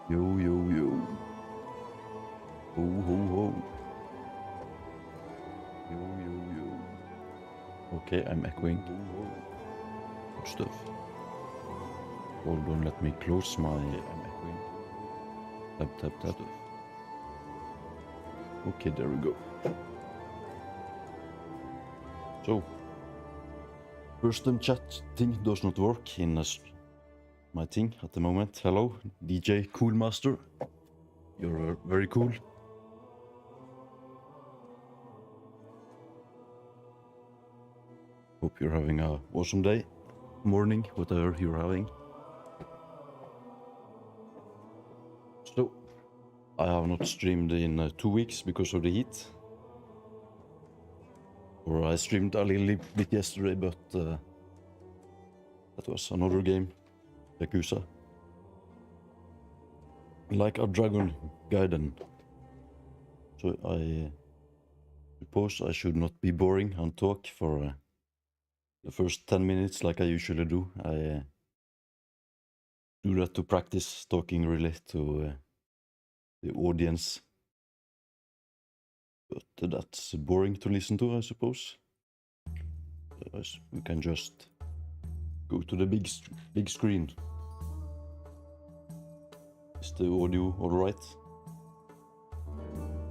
Yo, yo, yo. Ho, ho, ho. Yo, yo, yo. Okay, I'm echoing. Ho, ho, ho. Good stuff. Hold on, let me close my... I'm echoing. Tap, tap, tap. Okay, there we go. So, first chat thing does not work in my thing at the moment. Hello, DJ Coolmaster. You're very cool. Hope you're having a awesome day, morning, whatever you're having. So, I have not streamed in 2 weeks because of the heat. Or I streamed a little bit yesterday, but that was another game, Yakuza. Like a Dragon Gaiden. So I suppose I should not be boring and talk for the first 10 minutes like I usually do. I do that to practice talking really to the audience. But that's boring to listen to, I suppose. We can just go to the big screen. Is the audio alright?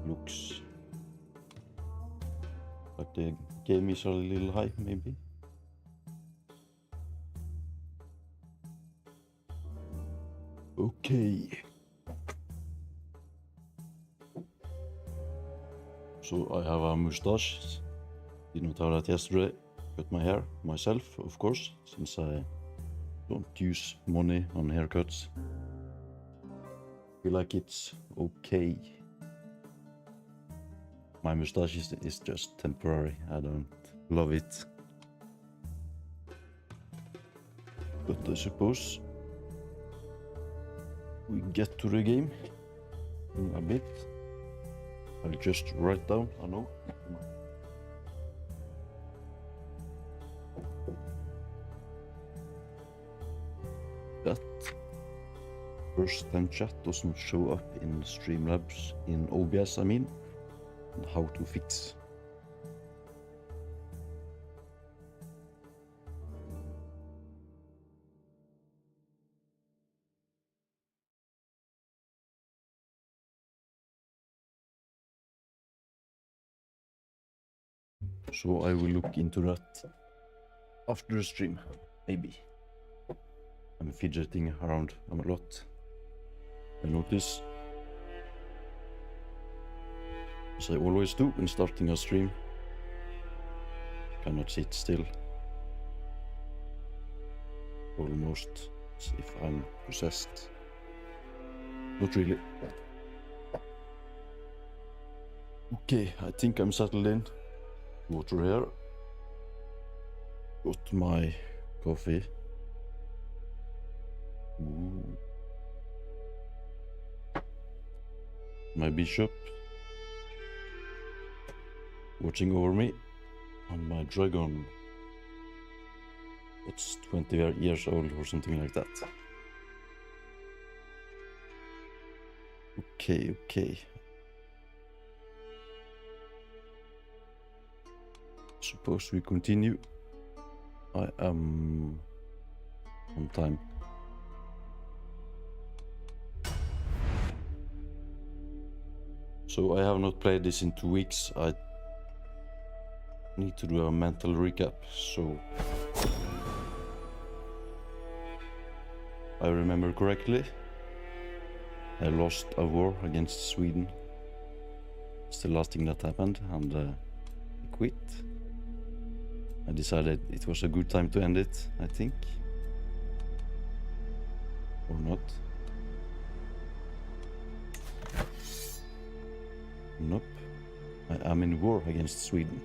Looks like the game is a little high, maybe. Okay. So I have a mustache. Did not have that yesterday. Cut my hair myself, of course, since I don't use money on haircuts. Feel like it's okay. My mustache is just temporary. I don't love it. But I suppose we get to the game in a bit. I'll just write down a note. That first time chat doesn't show up in Streamlabs in OBS, I mean, and how to fix. So I will look into that after the stream, maybe. I'm fidgeting around a lot. I notice, as I always do when starting a stream, cannot sit still. Almost as if I'm possessed. Not really. Okay, I think I'm settled in. Water here. Got my coffee. Ooh. My bishop watching over me, and my dragon. It's 20 years old or something like that. Okay. Suppose we continue. I am on time. So I have not played this in 2 weeks. I need to do a mental recap. So I remember correctly, I lost a war against Sweden. It's the last thing that happened, and I quit. I decided it was a good time to end it, I think. Or not. Nope. I am in war against Sweden.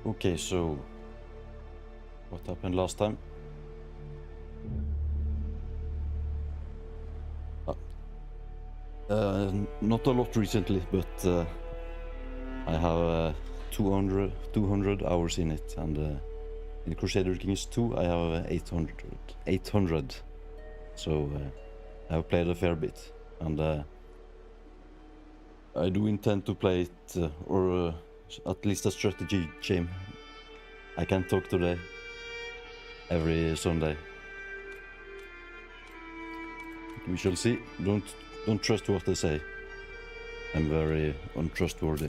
Okay, so what happened last time? Not a lot recently, but I have 200 hours in it, and in Crusader Kings 2 I have 800. So I have played a fair bit, and I do intend to play it, or at least a strategy game. I can't talk today. Every Sunday. We shall see. Don't trust what they say. I'm very untrustworthy.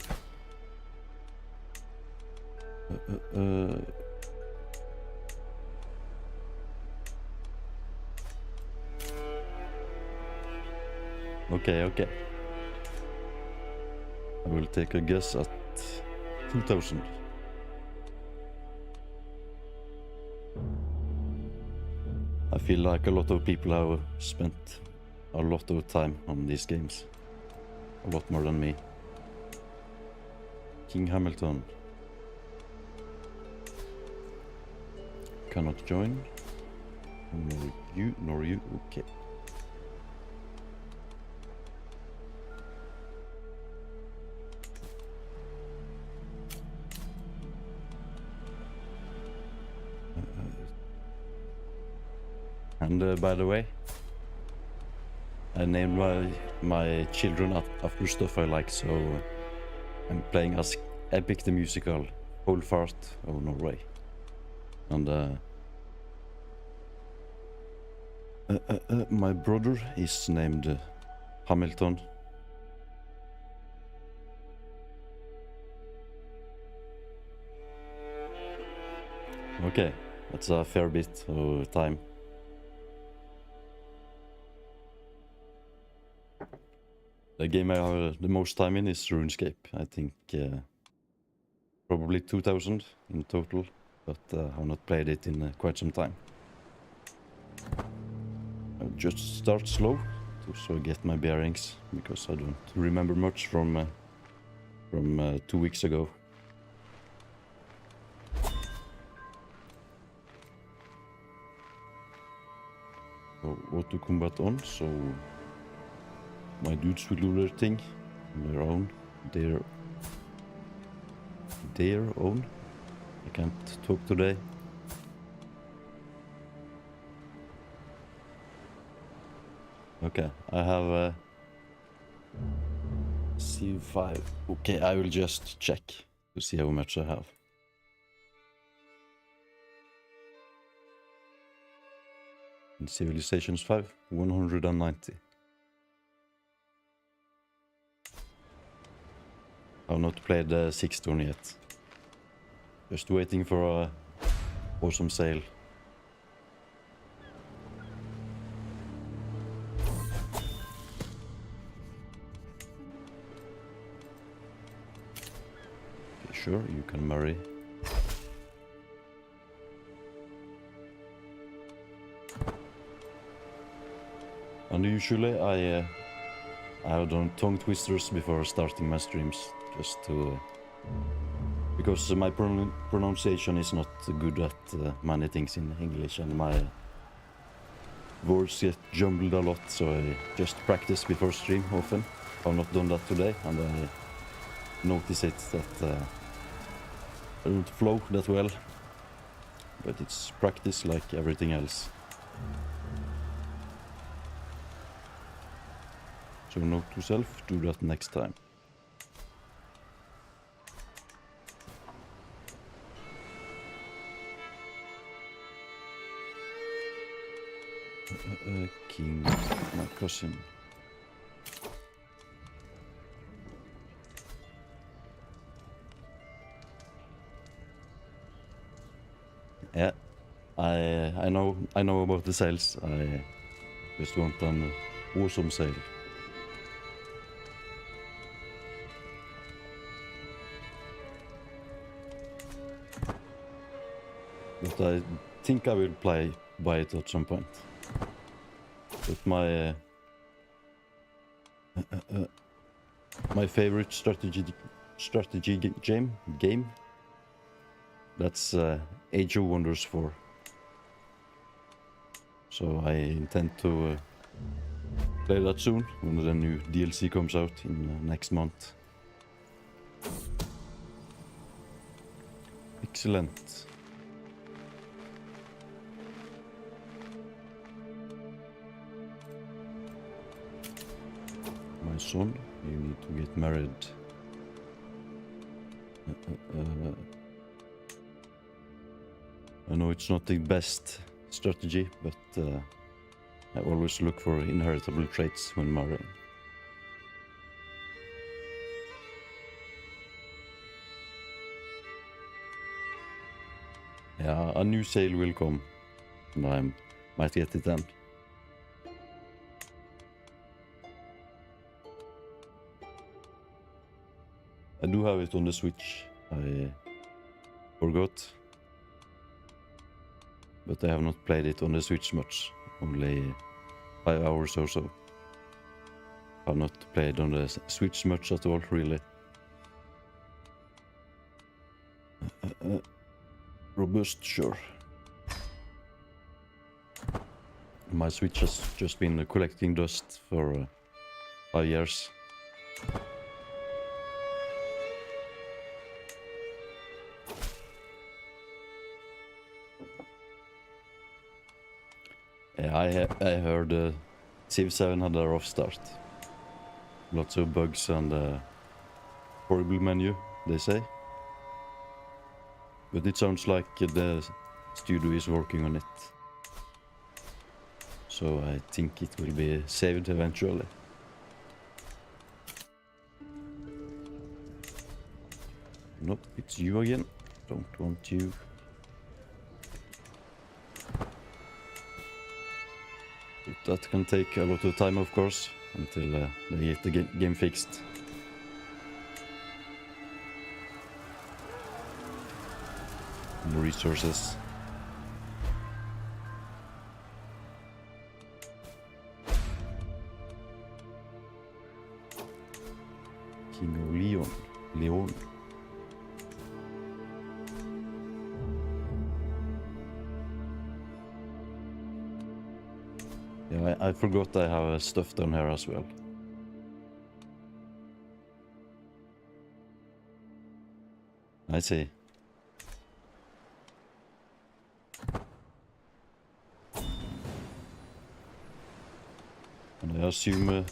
Okay. I will take a guess at 2000. I feel like a lot of people have spent a lot of time on these games. A lot more than me. King Hamilton. Cannot join. Nor you. Okay. And by the way, I named my children after stuff I like, so I'm playing as Epic the Musical, Whole Fart of Norway. And my brother is named Hamilton. Okay, that's a fair bit of time. The game I have the most time in is RuneScape. I think probably 2000 in total, but I have not played it in quite some time. I'll just start slow so I get my bearings, because I don't remember much from 2 weeks ago. So auto combat on, so my dudes will do their thing on their own. Their own. I can't talk today. Okay, I have C5. Okay, I will just check to see how much I have. In Civilizations 5, 190. I've not played the 6th one yet. Just waiting for a awesome sale. Okay, sure, you can marry. And usually I have done tongue twisters before starting my streams, just to because my pronunciation is not good at many things in English, and my words get jumbled a lot, so I just practice before stream often. I've not done that today, and I notice it that I don't flow that well, but it's practice like everything else. So note to self, do that next time. King, my cousin. Yeah, I know about the sales. I just want an awesome sale. But I think I will buy it at some point. But my favorite strategy game, that's Age of Wonders 4. So I intend to play that soon when the new DLC comes out in next month. Excellent. son. You need to get married. I know it's not the best strategy, but I always look for inheritable traits when marrying. Yeah, a new sale will come, and I might get it then. I do have it on the Switch. I forgot. But I have not played it on the Switch much. Only 5 hours or so. I've not played on the Switch much at all, really. Robust, sure. My Switch has just been collecting dust for 5 years. Yeah, I heard Civ 7 had a rough start. Lots of bugs and horrible menu, they say. But it sounds like the studio is working on it. So I think it will be saved eventually. Nope, it's you again. Don't want you. But that can take a lot of time, of course, until they get the game fixed. And resources. King of Leon. Yeah, I forgot I have stuff down here as well. I see. And I assume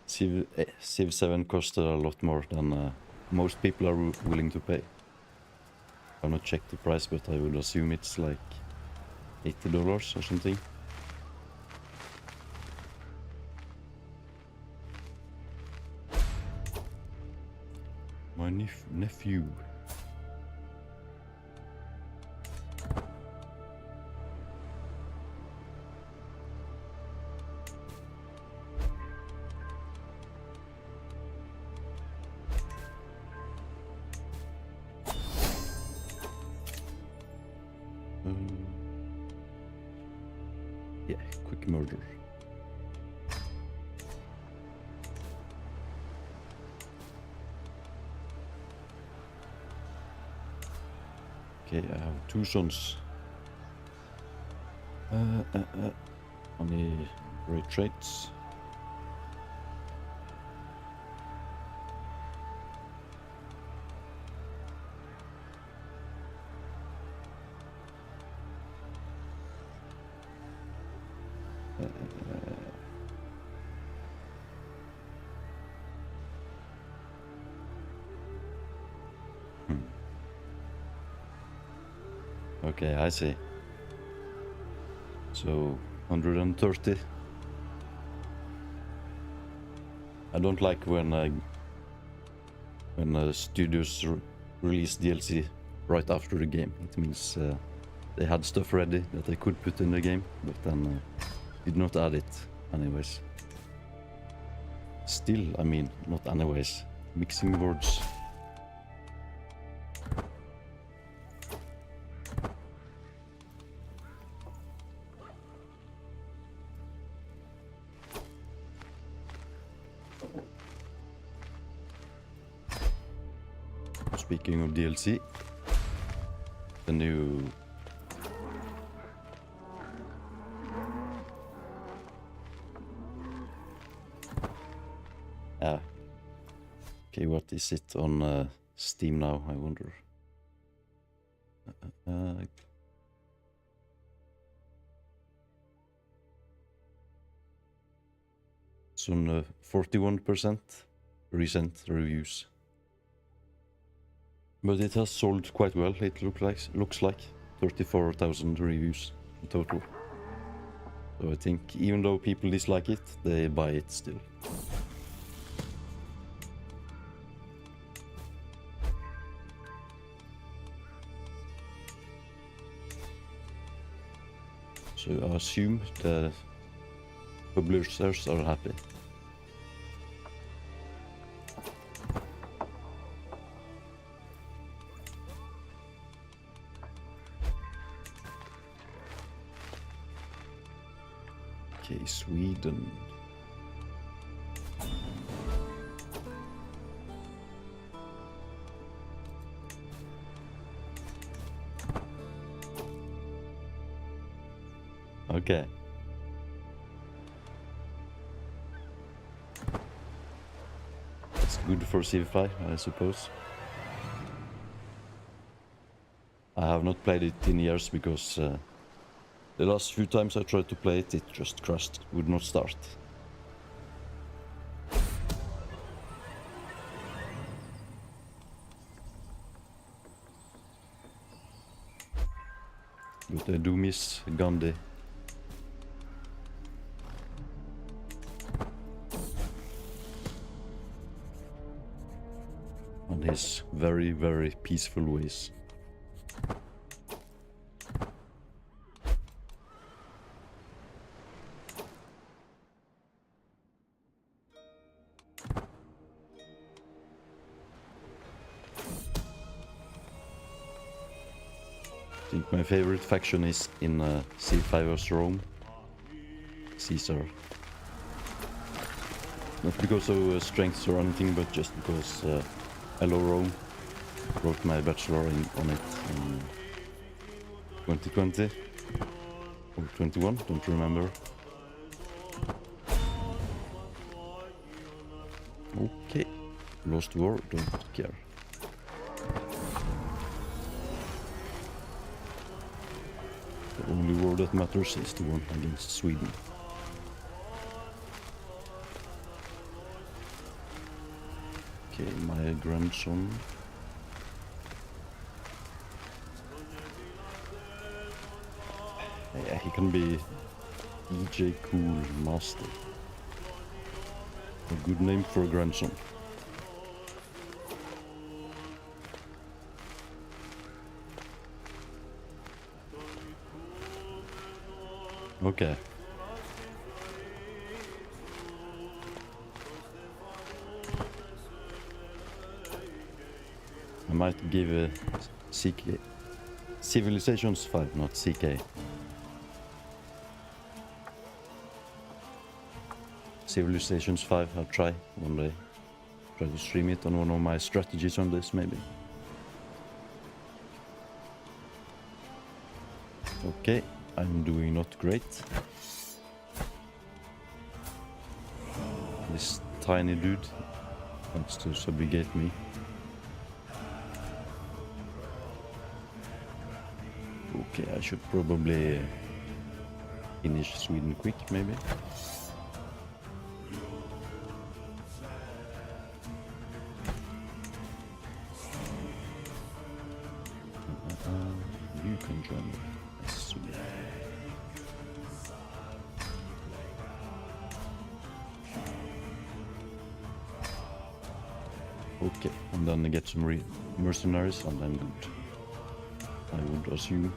Civ 7 costed a lot more than most people are willing to pay. I've not checked the price, but I would assume it's like $80 or something. My nephew. Yeah, quick murder. Okay, I have 2 sons. Any great traits? Okay, I see. So 130. I don't like when studios release DLC right after the game. It means they had stuff ready that they could put in the game, but then did not add it anyways. Still, I mean, not anyways. Mixing words. Speaking of DLC, the new okay, what is it on Steam now, I wonder? It's on 41% recent reviews. But it has sold quite well. It looks like 34,000 reviews in total. So I think even though people dislike it, they buy it still. So I assume the publishers are happy. Okay, Sweden. Okay. It's good for Civ5, I suppose. I have not played it in years because the last few times I tried to play it, it just crashed, would not start. But I do miss Gandhi. And his very, very peaceful ways. I think my favorite faction is in C5 as Rome. Caesar. Not because of strengths or anything, but just because I love Rome. Wrote my bachelor on it in 2020 or 21, don't remember. Okay, lost war, don't care. The only war that matters is the one against Sweden. Okay, my grandson. Yeah, he can be DJ Cool Master. A good name for a grandson. Okay. I might give a CK. Civilizations 5, not CK. Civilizations 5, I'll try one day. Try to stream it on one of my strategies on this, maybe. Okay, I'm doing not great. This tiny dude wants to subjugate me. Okay, I should probably finish Sweden quick, maybe. You can join me. Sweet. Okay, and then I get some mercenaries and I'm good. I would assume.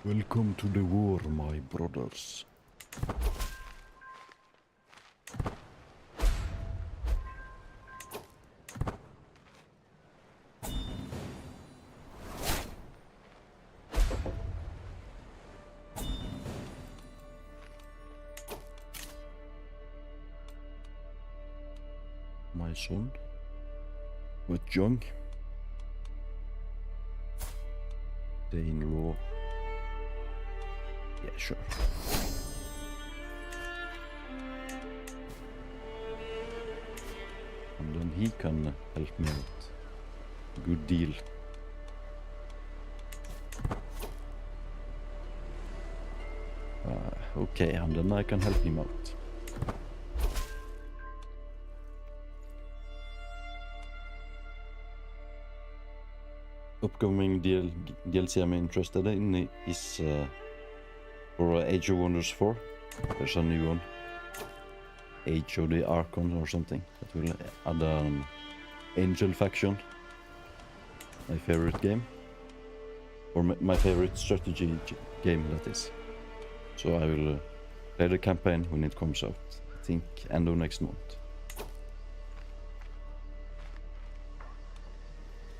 Welcome to the war, my brothers. My son? What, young? Dane-law. Yeah, sure. he can help me out. Good deal. Okay, and then I can help him out. Upcoming DLC I'm interested in is for Age of Wonders 4. There's a new one. Age of the Archon or something. That will add an Angel faction. My favorite game. Or my favorite strategy game, that is. So I will play the campaign when it comes out. I think end of next month.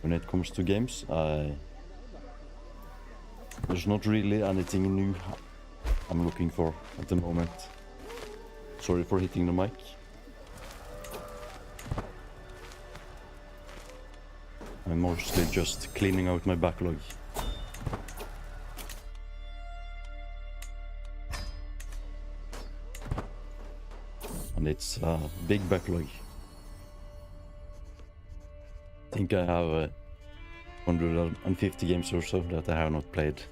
When it comes to games, there's not really anything new I'm looking for at the moment. Sorry for hitting the mic. I'm mostly just cleaning out my backlog. And it's a big backlog. I think I have 150 games or so that I have not played.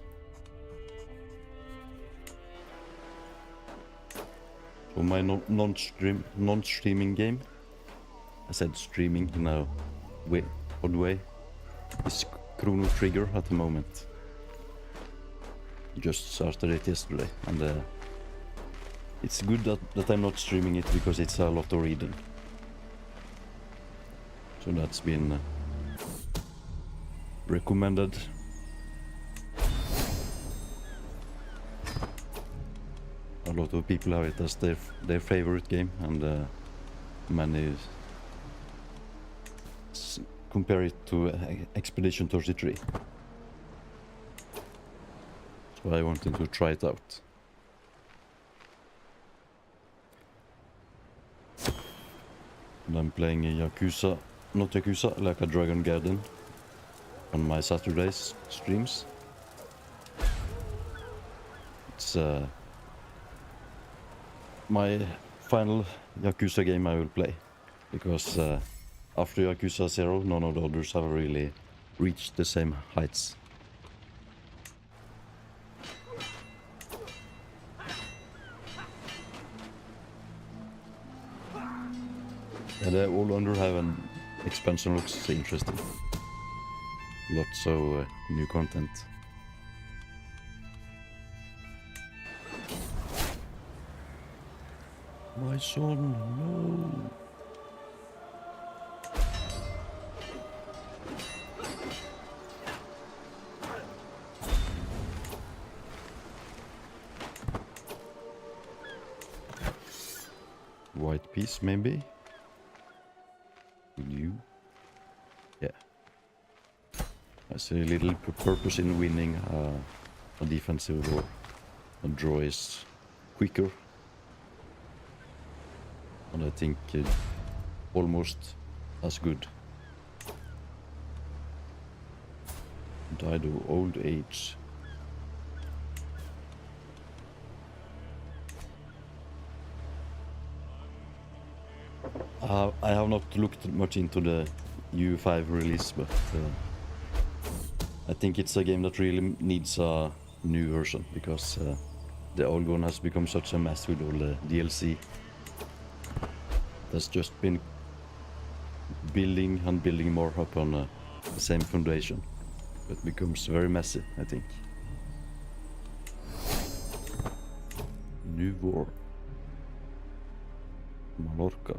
So my non-streaming game, I said streaming in a odd way, is Chrono Trigger at the moment. Just started it yesterday, and it's good that I'm not streaming it because it's a lot of reading. So that's been recommended. A lot of people have it as their favorite game, and many compare it to Expedition 33. So I wanted to try it out. And I'm playing Yakuza, not Yakuza, like a Dragon Garden on my Saturdays streams. It's my final Yakuza game I will play, because after Yakuza 0 none of the others have really reached the same heights. And they all under have an expansion, looks interesting. Lots of new content. My son, no! White piece, maybe? You? Yeah. I see a little purpose in winning a defensive war. A draw is quicker. And I think almost as good. Died of old age. I have not looked much into the U5 release, but I think it's a game that really needs a new version, because the old one has become such a mess with all the DLC. That's just been building and building more upon the same foundation. It becomes very messy, I think. New war. Mallorca.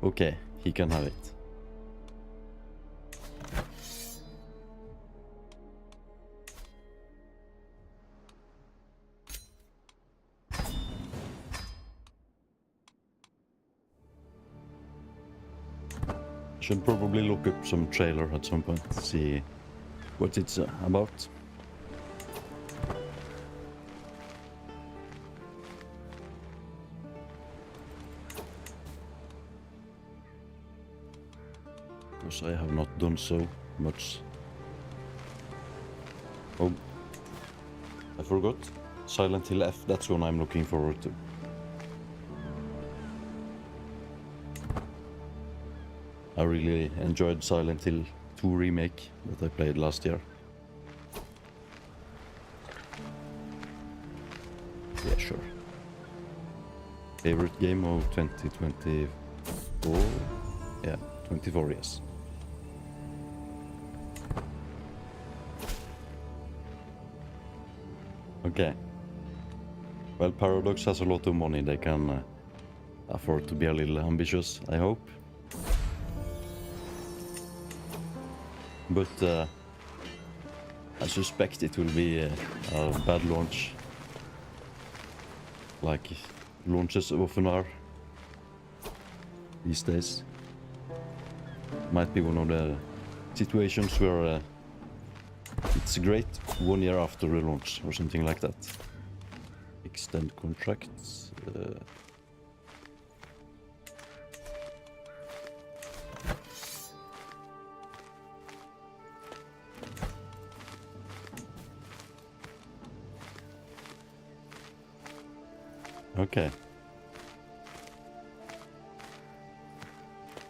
Okay, he can have it. Should probably look up some trailer at some point to see what it's about. Because I have not done so much. Oh, I forgot. Silent Hill F, that's one I'm looking forward to. I really enjoyed Silent Hill 2 remake that I played last year. Yeah, sure. Favorite game of 2024? Yeah, 24, yes. Okay. Well, Paradox has a lot of money. They can afford to be a little ambitious, I hope. But I suspect it will be a bad launch. Like launches often are these days. Might be one of the situations where it's great 1 year after the launch or something like that. Extend contracts. Okay.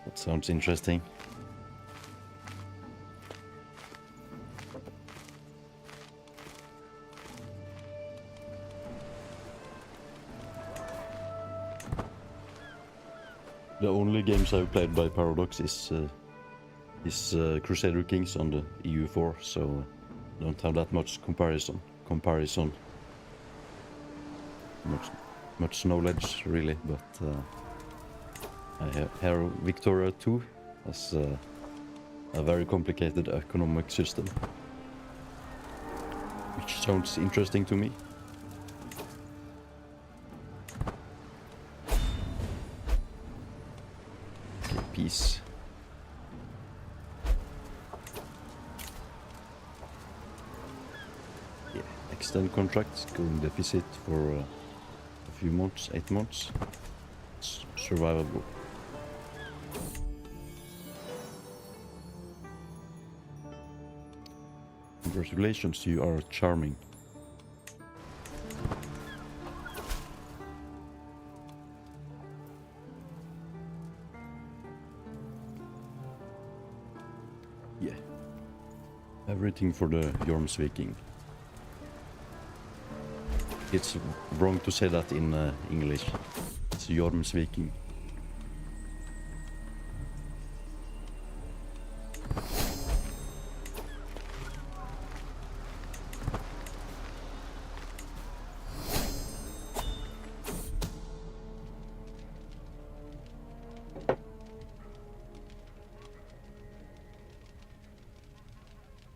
That sounds interesting. The only games I've played by Paradox is Crusader Kings on the EU4, so don't have that much comparison. Much knowledge really, but I hear Victoria 2 has a very complicated economic system, which sounds interesting to me. Okay, peace. Yeah, extend contracts, going deficit for a few months, 8 months. It's survivable. Congratulations, you are charming. Yeah. Everything for the Jormsviking. It's wrong to say that in English. It's Jormsviking.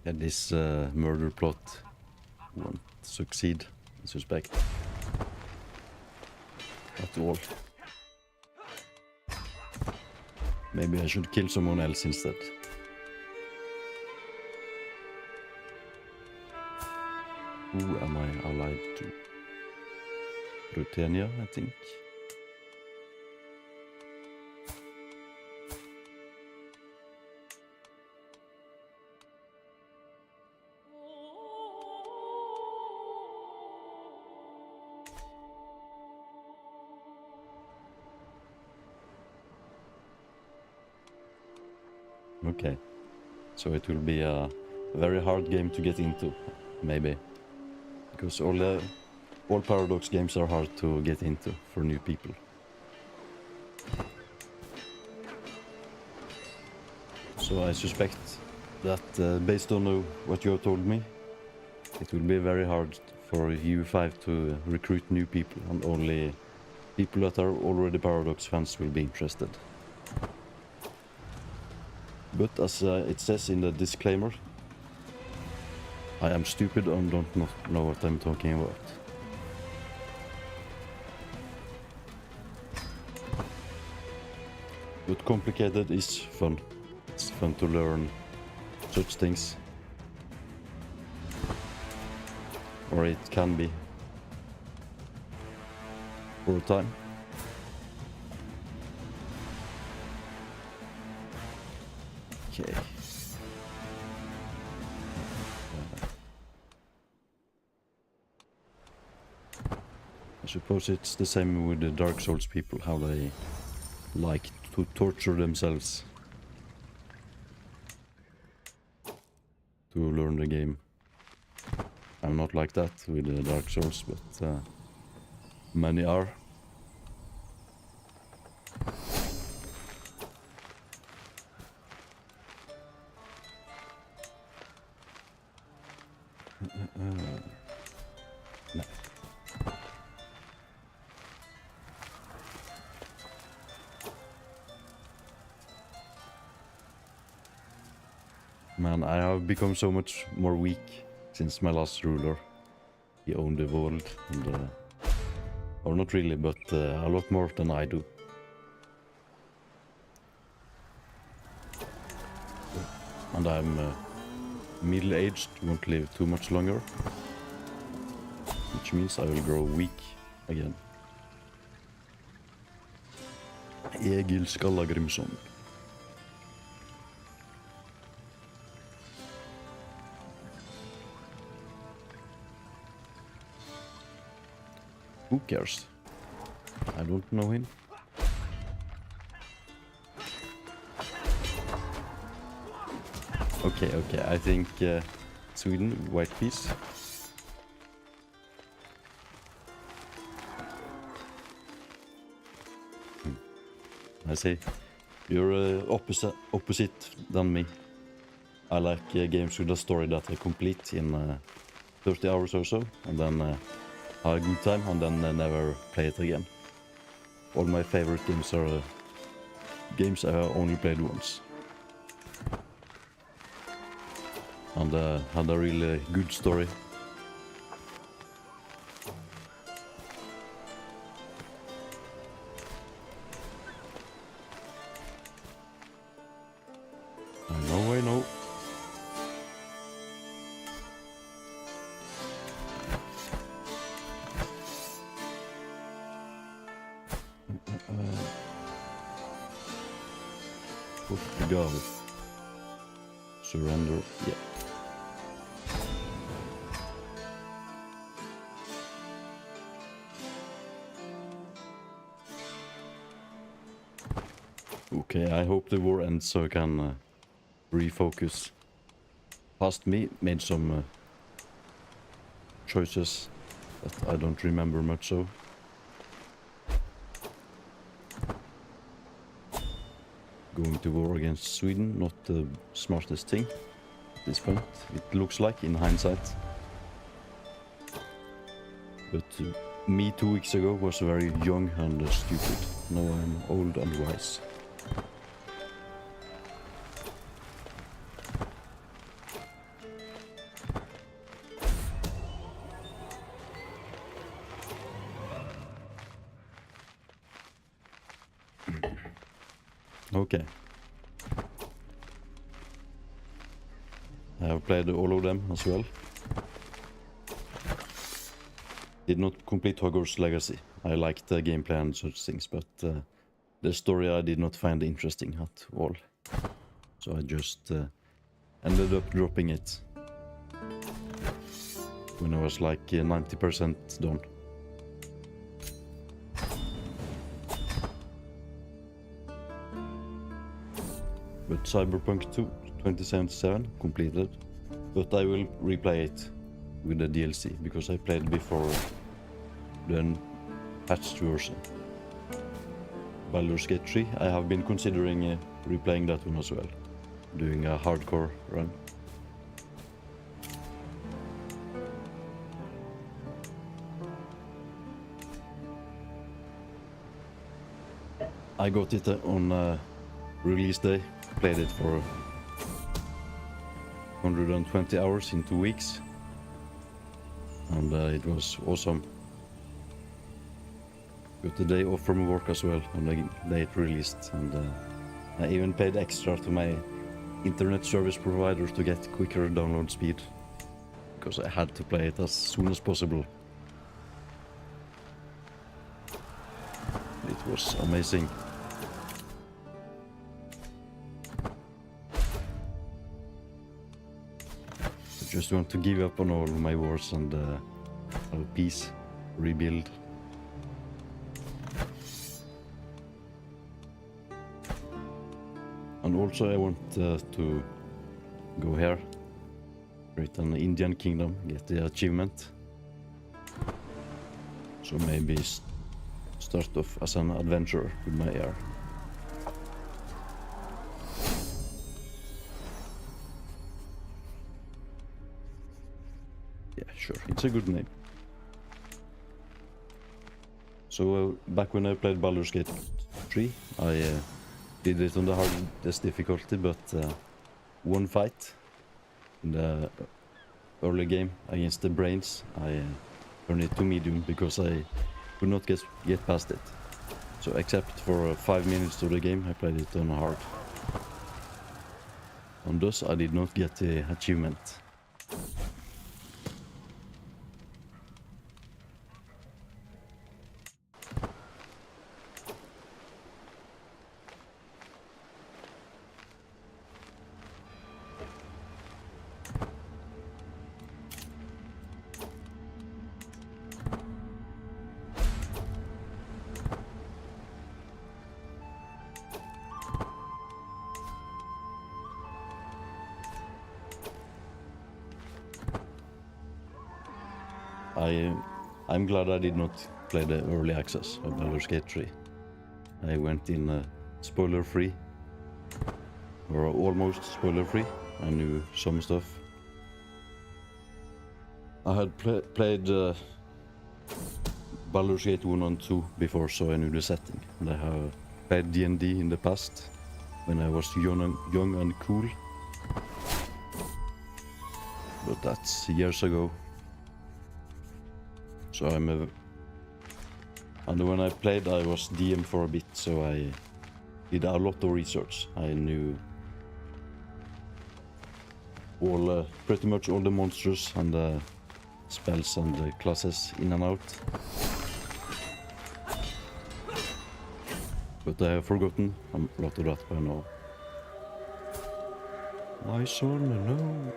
And this murder plot won't succeed, I suspect. At all. Maybe I should kill someone else instead. Who am I allied to? Rutenia, I think. Okay, so it will be a very hard game to get into, maybe, because all Paradox games are hard to get into for new people. So I suspect that based on what you have told me, it will be very hard for EU5 to recruit new people, and only people that are already Paradox fans will be interested. But as it says in the disclaimer, I am stupid and don't know what I'm talking about. But complicated is fun. It's fun to learn such things. Or it can be. For a time. Okay. I suppose it's the same with the Dark Souls people, how they like to torture themselves learn the game. I'm not like that with Dark Souls, but many are. No. Man, I have become so much more weak since my last ruler. He owned the world, and or not really, but a lot more than I do. And I'm middle-aged, won't live too much longer, which means I will grow weak again. Egil Skallagrimsson. Who cares? I don't know him. Okay, I think Sweden, white piece. I see. You're opposite than me. I like games with a story that I complete in 30 hours or so, and then have a good time, and then never play it again. All my favorite games are games I have only played once. And had a really good story. I know. Portugal. Surrender, yeah. Okay, I hope the war ends so I can refocus. Past me made some choices that I don't remember much of. Going to war against Sweden, not the smartest thing at this point, it looks like in hindsight. But me 2 weeks ago was very young and stupid. Now I'm old and wise. Okay. I have played all of them as well. Did not complete Hogwarts Legacy. I liked the gameplay and such things, but the story I did not find interesting at all. So I just ended up dropping it when I was like 90% done. But Cyberpunk 2 2077 completed, but I will replay it with the DLC because I played before the patched version. Baldur's Gate 3, I have been considering replaying that one as well, doing a hardcore run. I got it on release day, played it for 120 hours in 2 weeks, and it was awesome. Got the day off from work as well on the day it released, and I even paid extra to my internet service provider to get quicker download speed, because I had to play it as soon as possible. It was amazing. I just want to give up on all my wars and have peace, rebuild. And also I want to go here create an Indian kingdom, get the achievement. So maybe start off as an adventurer with my heir. Yeah, sure, it's a good name. So back when I played Baldur's Gate 3, I did it on the hardest difficulty, but one fight in the early game against the brains, I turned it to medium because I could not get past it. So except for 5 minutes of the game, I played it on hard. And thus I did not get the achievement. I'm glad I did not play the early access of Baldur's Gate 3. I went in spoiler-free, or almost spoiler-free. I knew some stuff. I had played Baldur's Gate 1 and 2 before, so I knew the setting. And I have played D&D in the past, when I was young and cool. But that's years ago. So and when I played, I was DM for a bit, so I did a lot of research. I knew pretty much all the monsters and the spells and the classes in and out. But I have forgotten a lot of that by now. My son, no.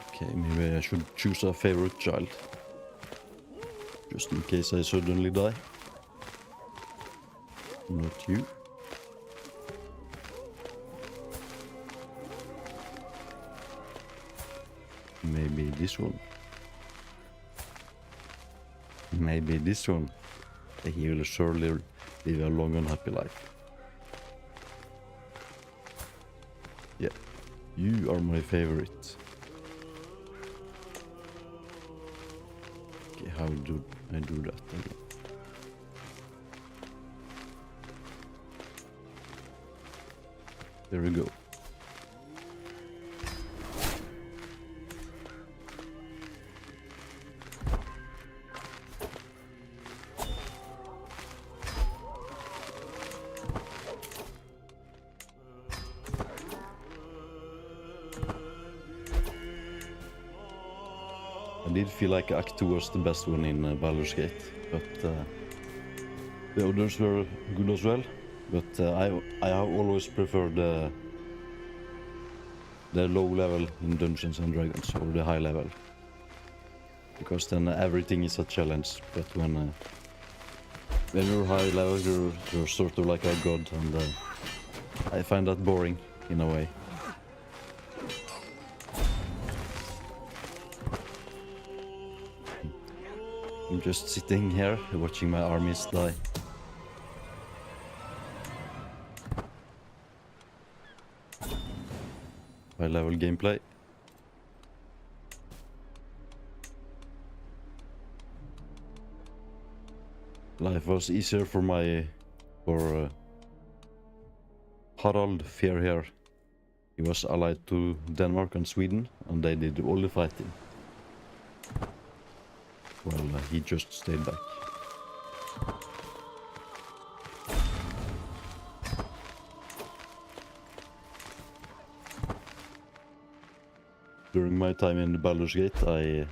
Okay, maybe I should choose a favorite child. Just in case I suddenly die. Not you. Maybe this one. Maybe this one. He will surely live a long and happy life. Yeah, you are my favorite. Okay, how do I do that again? There we go. I did feel like Act 2 was the best one in Baldur's Gate, but the others were good as well. But I have always preferred the low level in Dungeons and Dragons or the high level, because then everything is a challenge. But when you're high level, you're sort of like a god, and I find that boring in a way. I'm just sitting here watching my armies die. High level gameplay. Life was easier for Harald Fair here. He was allied to Denmark and Sweden, and they did all the fighting. Well, he just stayed back. During my time in Baldur's Gate, I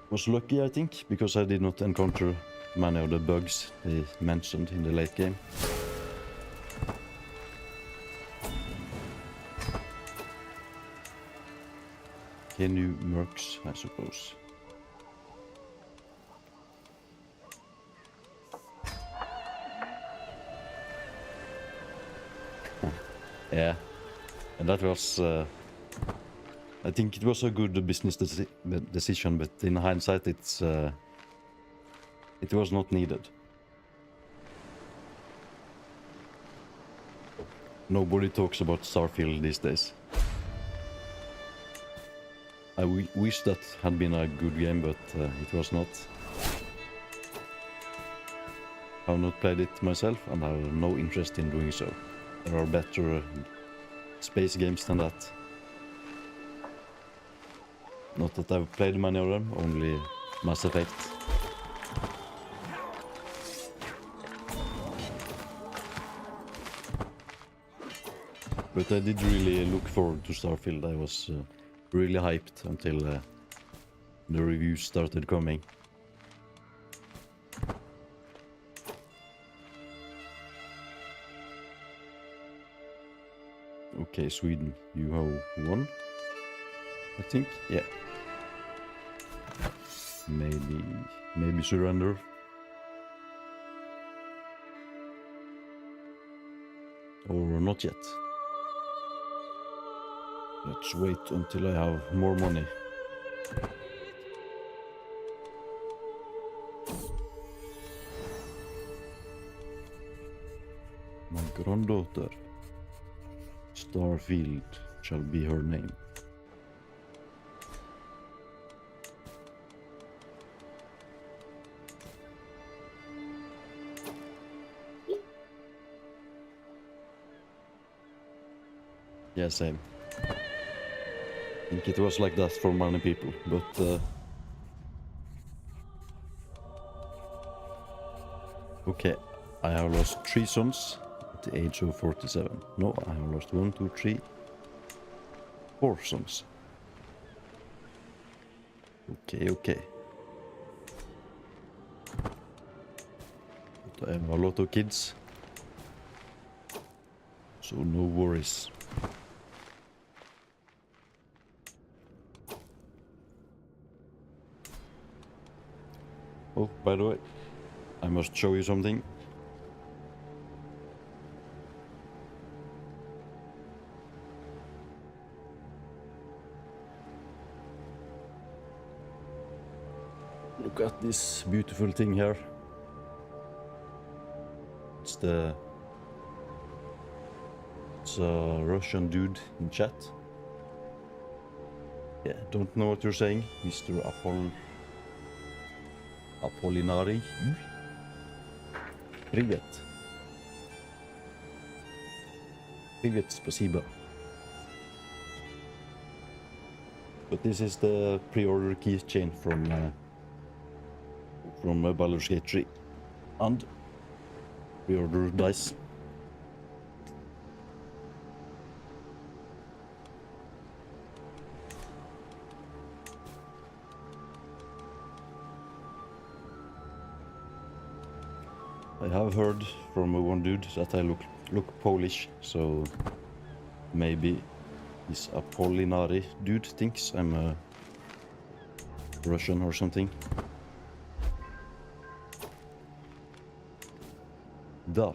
was lucky, I think, because I did not encounter many of the bugs they mentioned in the late game. continue mercs, I suppose. Yeah, and that was, I think it was a good business decision, but in hindsight, it was not needed. Nobody talks about Starfield these days. I wish that had been a good game, but it was not. I have not played it myself, and I have no interest in doing so. There are better space games than that. Not that I've played many of them, only Mass Effect. But I did really look forward to Starfield. I was really hyped until the reviews started coming. Okay, Sweden, you have won, I think. Yeah. Maybe surrender. Or not yet. Let's wait until I have more money. My granddaughter, Starfield, shall be her name. Yeah, same. I think it was like that for many people, but okay, I have lost 3 sons at the age of 47. No, I have lost 1, 2, 3, 4 sons. Okay. But I have a lot of kids, so no worries. Oh, by the way, I must show you something. Look at this beautiful thing here. It's a Russian dude in chat. Yeah, don't know what you're saying, Mr. Apollinari. Привет. Привет, спасибо. But this is the pre-order keychain from Baldur's Gate 3 and pre-order dice. I have heard from one dude that I look Polish, so maybe this Apollinari dude thinks I'm Russian or something. Da.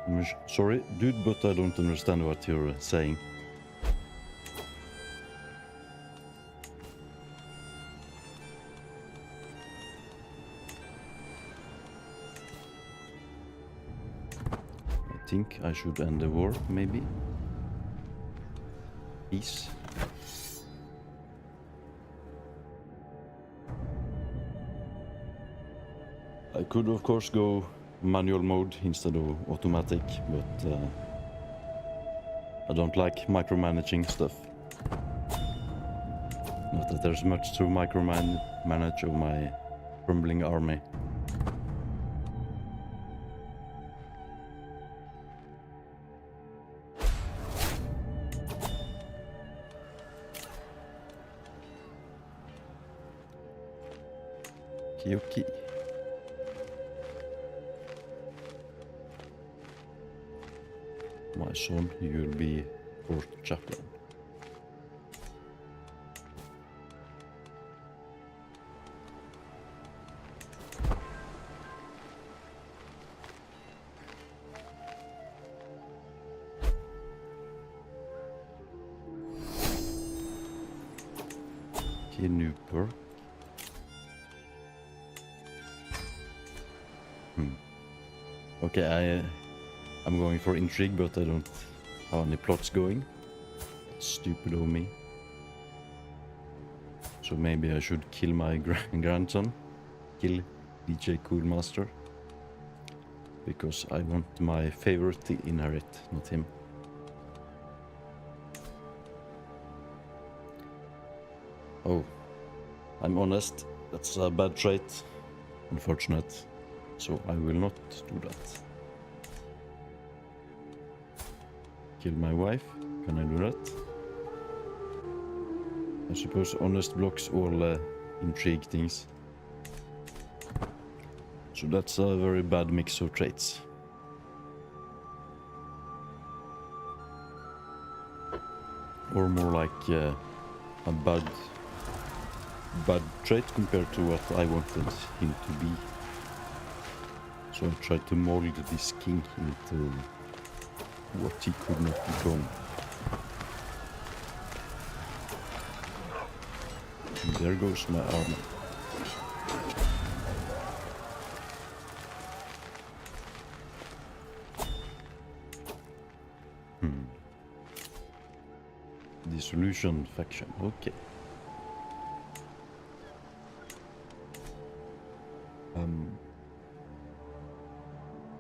I'm sorry, dude, but I don't understand what you're saying. I think I should end the war, maybe. Peace. I could, of course, go manual mode instead of automatic, but I don't like micromanaging stuff. Not that there's much to micromanage of my crumbling army. Okay. My son, you will be fourth chaplain. Okay, new perk. Okay, I'm going for intrigue, but I don't have any plots going. That's stupid of me. So maybe I should kill my grandson. Kill DJ Coolmaster. Because I want my favorite to inherit, not him. Oh, I'm honest. That's a bad trait. Unfortunate. So I will not do that. Kill my wife. Can I do that? I suppose honest blocks all intrigue things. So that's a very bad mix of traits. Or more like a bad trait compared to what I wanted him to be. So I tried to mold this king into what he could not become. And there goes my armor. Dissolution faction, okay.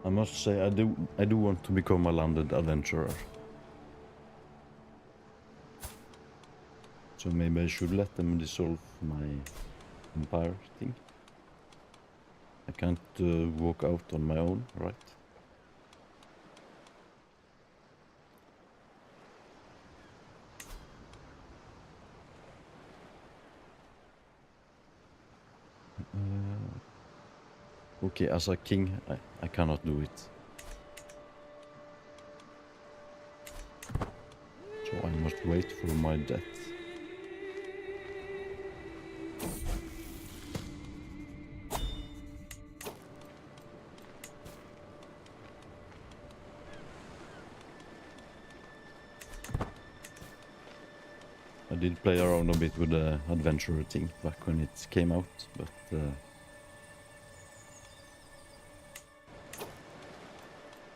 I must say I do want to become a landed adventurer. So maybe I should let them dissolve my empire thing. I can't walk out on my own, right? Okay, as a king, I cannot do it. So I must wait for my death. I did play around a bit with the adventurer thing back when it came out, but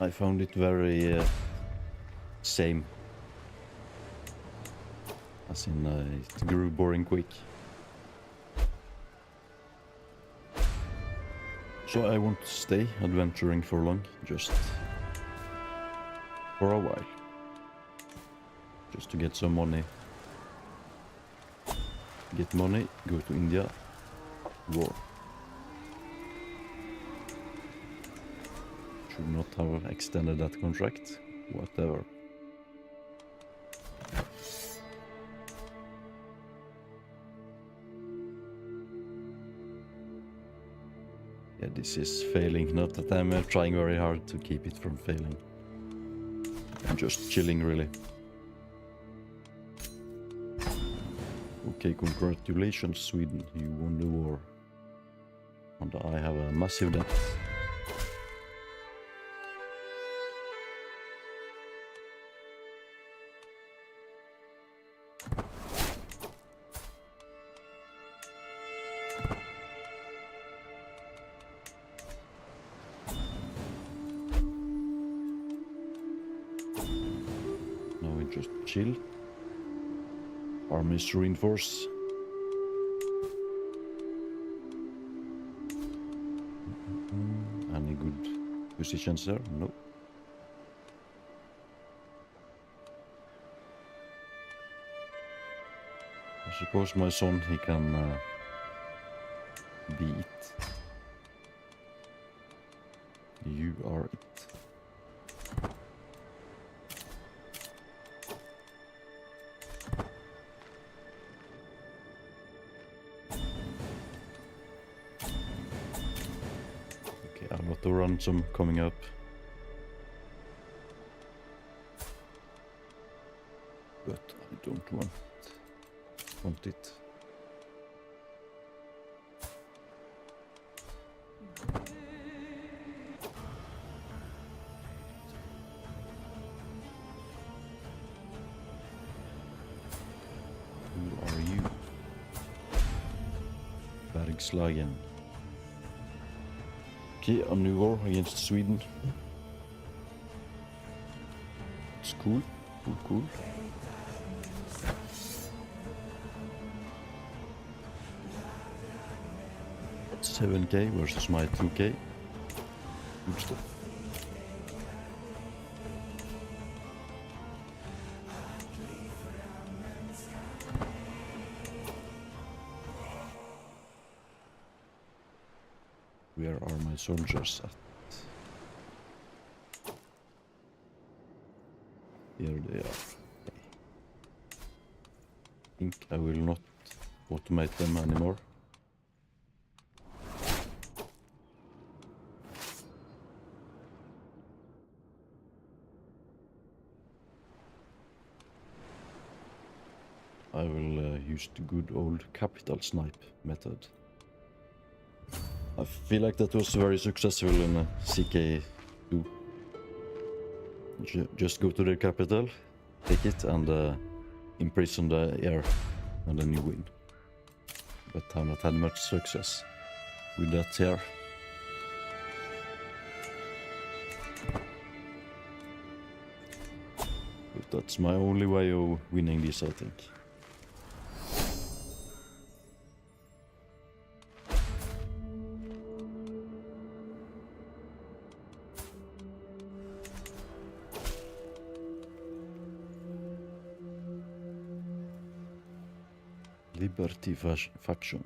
I found it very same. As in, it grew boring quick. So I won't stay adventuring for long, just for a while. Just to get some money. Get money, go to India, war. Should not have extended that contract, whatever. Yeah, this is failing, not that I'm trying very hard to keep it from failing. I'm just chilling, really. Okay, congratulations, Sweden, you won the war. And I have a massive debt. Now we just chill. Armies reinforce. Any good positions there? No. I suppose my son, he can be it. You are it. Okay, a lot of ransom coming up. But I don't want it. Who are you? Bergslagen. Okay, a new war against Sweden. It's cool. Cool. 7k versus my 2k. Good stuff. Where are my soldiers at? Here they are. I think I will not automate them anymore. I will use the good old capital snipe method. I feel like that was very successful in CK2. Just go to the capital, take it, and imprison the air, and then you win. But I've not had much success with that here. But that's my only way of winning this, I think. Liberty faction.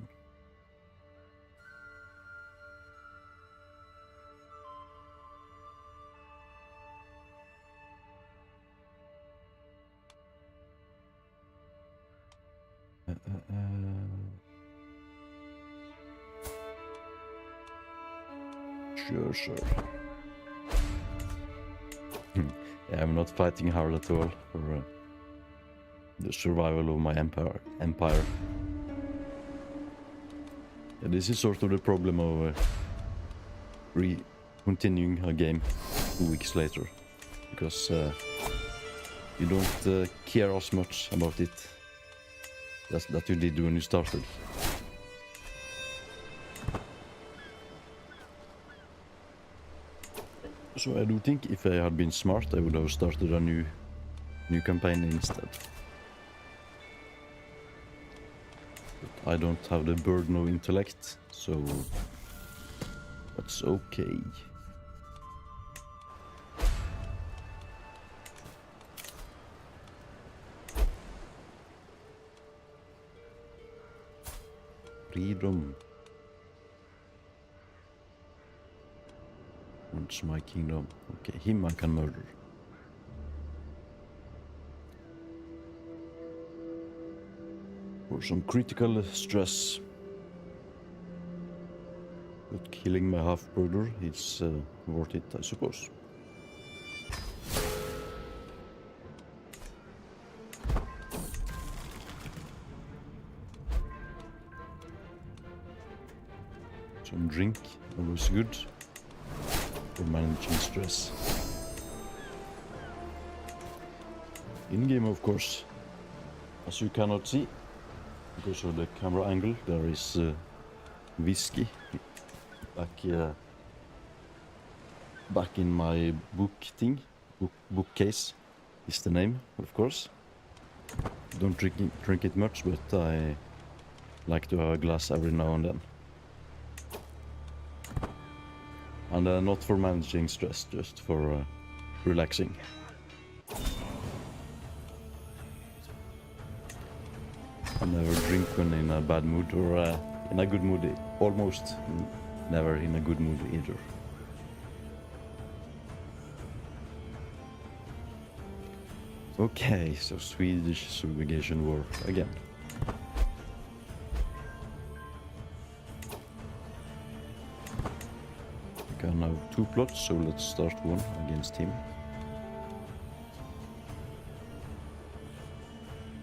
Sure. Yeah, I'm not fighting hard at all for the survival of my empire. Yeah, this is sort of the problem of continuing a game 2 weeks later, because you don't care as much about it that you did when you started. So I do think if I had been smart, I would have started a new campaign instead. But I don't have the burden of intellect, so that's okay. Freedom. Wants my kingdom. Okay, him I can murder. For some critical stress. But killing my half-brother is worth it, I suppose. Some drink, always good for managing stress. In game, of course, as you cannot see because of the camera angle, there is whiskey back in my bookcase is the name, of course. Don't drink it much, but I like to have a glass every now and then. And not for managing stress, just for relaxing. Never drink when in a bad mood or in a good mood. Almost never in a good mood either. Okay, so Swedish subjugation war again. Okay, now 2 plots, so let's start one against him.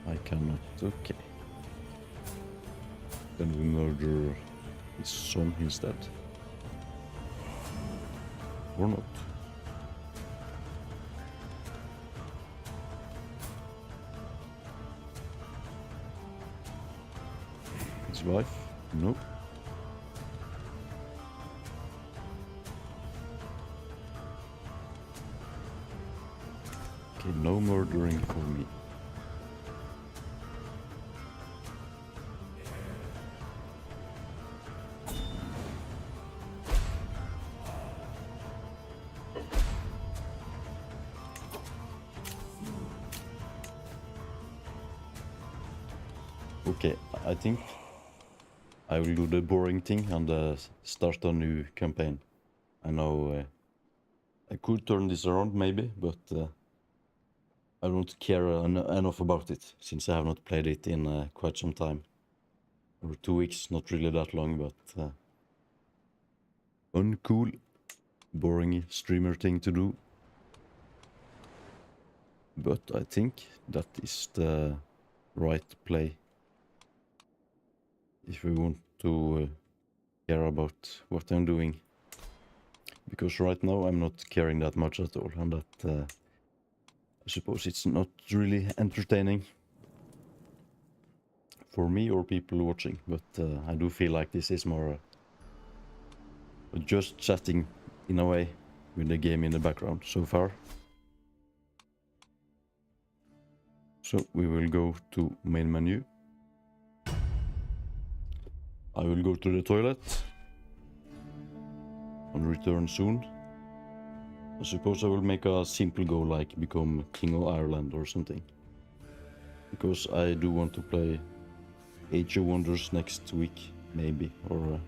I cannot, okay. Then we murder his son instead. Or not. His wife? No. Okay, no murdering for me. Okay, I think I will do the boring thing and start a new campaign. I know I could turn this around maybe, but I don't care enough about it, since I have not played it in quite some time. Over 2 weeks, not really that long, but uncool, boring streamer thing to do. But I think that is the right play if we want to care about what I'm doing. Because right now I'm not caring that much at all, and that I suppose it's not really entertaining for me or people watching, but I do feel like this is more just chatting in a way with the game in the background so far. So we will go to main menu. I will go to the toilet and return soon. I suppose I will make a simple goal like become King of Ireland or something. Because I do want to play Age of Wonders next week, maybe, or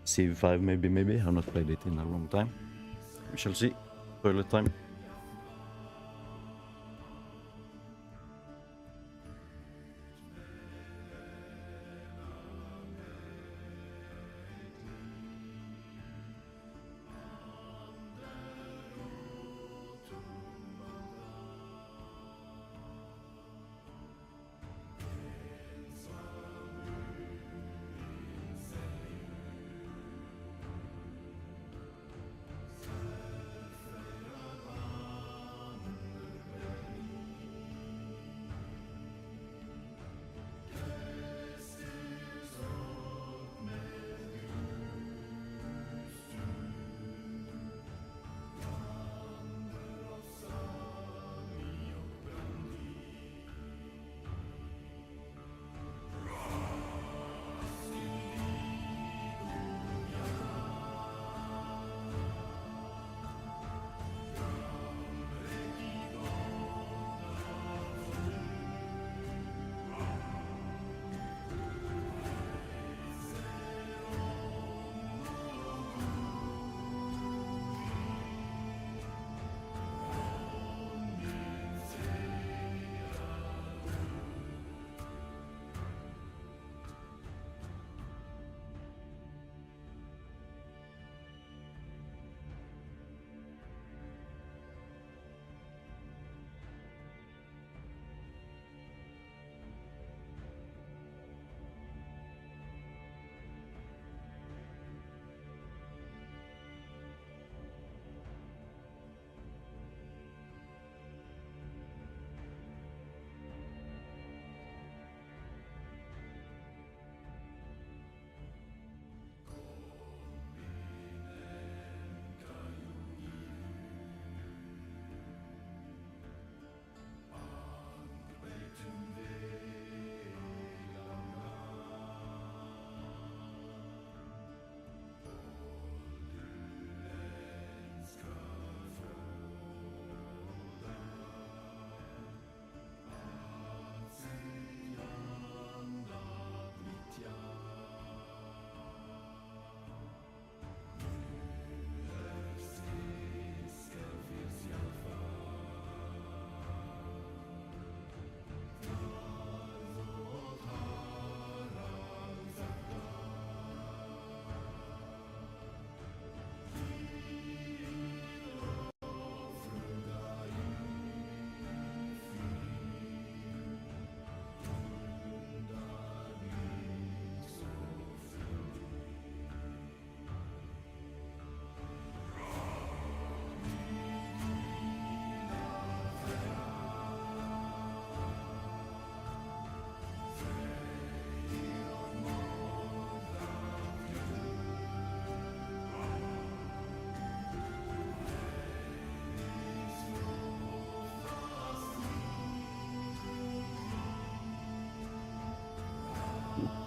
Civ 5 maybe. I've not played it in a long time. We shall see. Toilet time.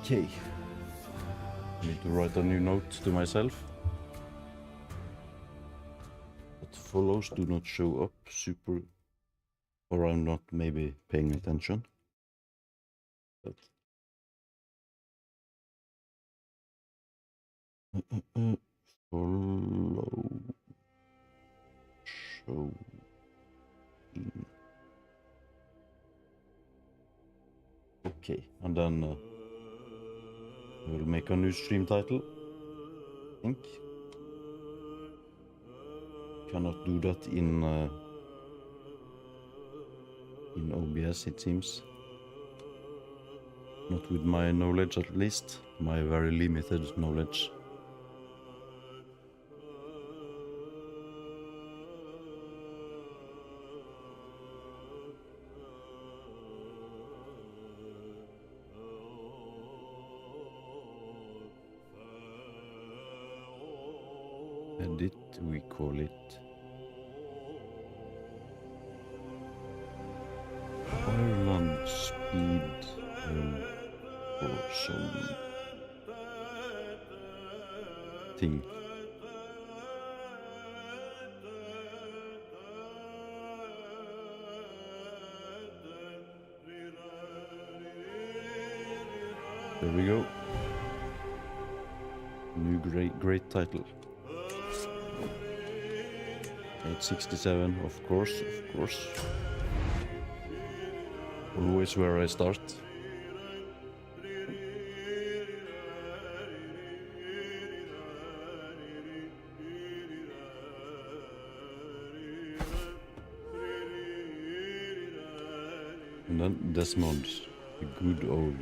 Okay. I need to write a new note to myself. But follows do not show up super, or I'm not maybe paying attention. But follow show. Okay, and then we'll make a new stream title. I think. Cannot do that in OBS, it seems. Not with my knowledge, at least. My very limited knowledge. Edit, we call it Ireland Speed or some thing. There we go. New great title. 867, of course. Always where I start. And then Desmond, the good old.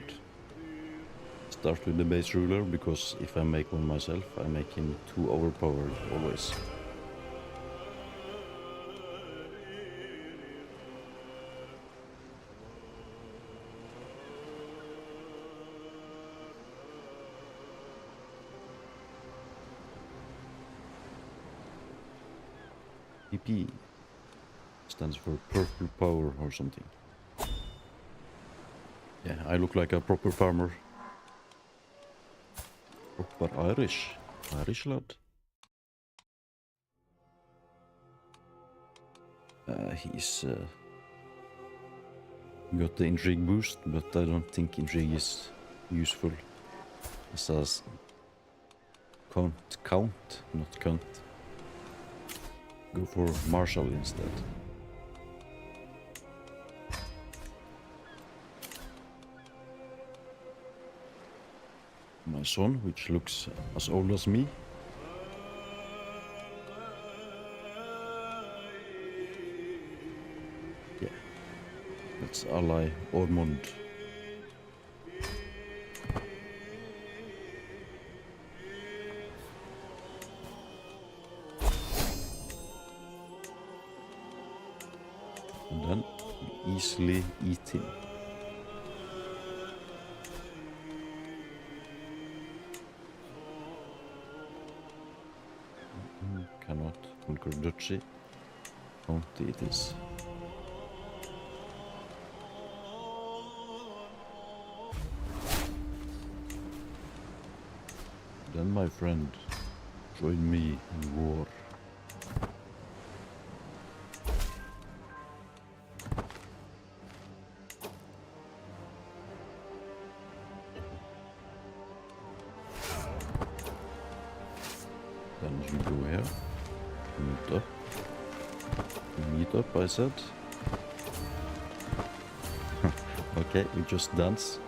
Start with the base ruler, because if I make one myself, I make him too overpowered always. PP stands for purple power or something. Yeah, I look like a proper farmer. Proper Irish lad. He's got the intrigue boost, but I don't think intrigue is useful. It says count, not count. Go for Marshall instead. My son, which looks as old as me. Yeah, let's ally Ormond. And then easily eat him. Cannot conquer duchy. County it is. Then, my friend, join me in war. Then you go here. Meet up. Meet up, I said. Okay, we just dance.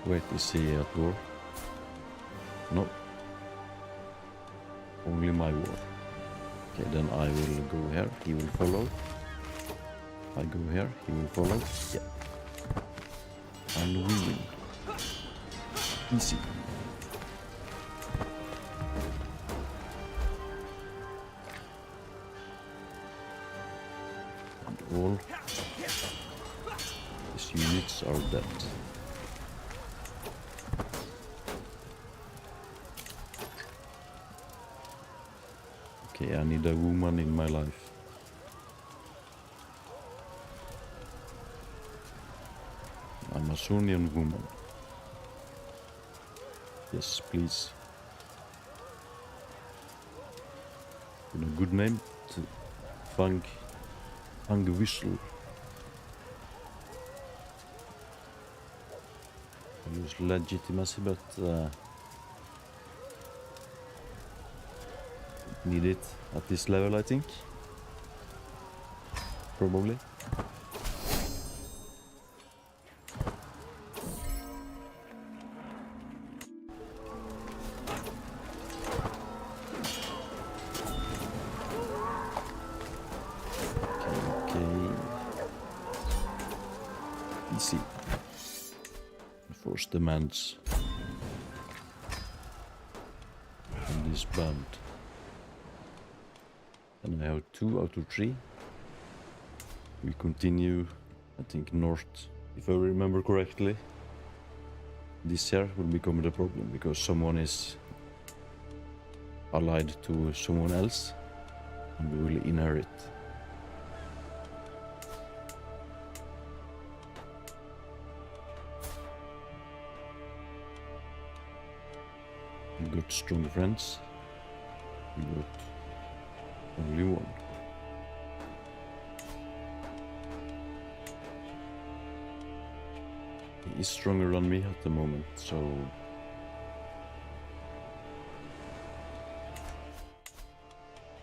Wait, is he at war? No. Only my war. Okay, then I will go here, he will follow. I go here, he will follow. Yeah. And we win. Easy. And all his units are dead. Okay, I need a woman in my life. Amazonian woman. Yes, please. A good name to Fang Whistle. I use legitimacy, but need it at this level, I think. Probably. Easy. Force demands. And this band. And I have 2 out of 3. We continue, I think, north. If I remember correctly, this here will become the problem because someone is allied to someone else and we will inherit. We got strong friends. We got only one. He is stronger than me at the moment, so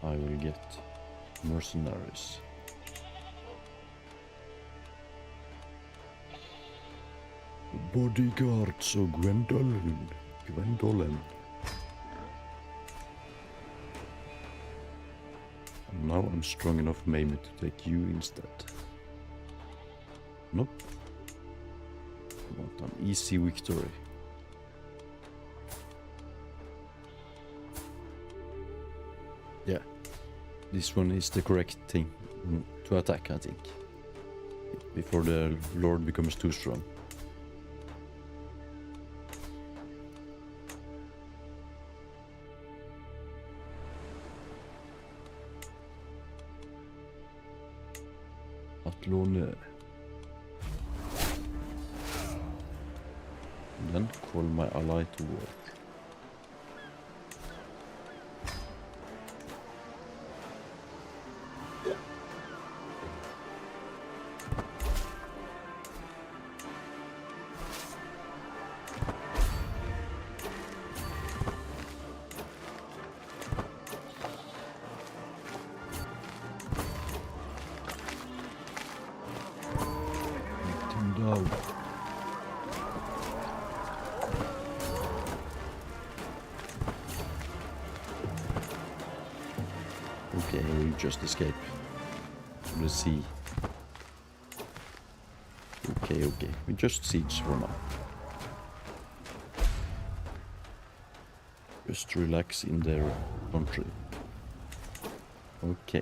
I will get mercenaries. Bodyguards of Gwendolyn. And now I'm strong enough maybe to take you instead. Nope. I want an easy victory. Yeah. This one is the correct thing to attack, I think. Before the Lord becomes too strong. Atlone. And then call my ally to war. Down. Okay, we just escape to the sea. Okay, we just siege for now. Just relax in their country. Okay,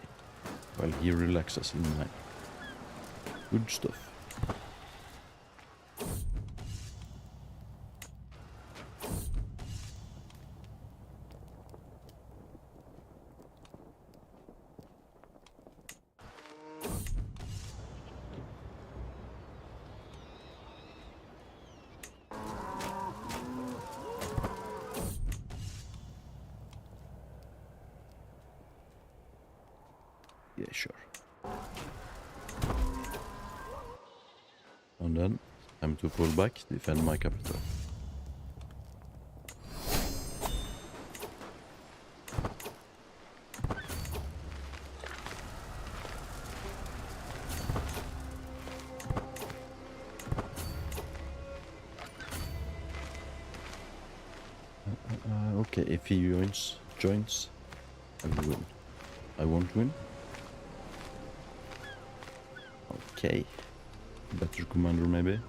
while he relaxes in mine. Good stuff. Yeah, sure. And then, time to fall back, defend my capital. Okay, if he joins, I will win. I won't win. Okay, better commander maybe.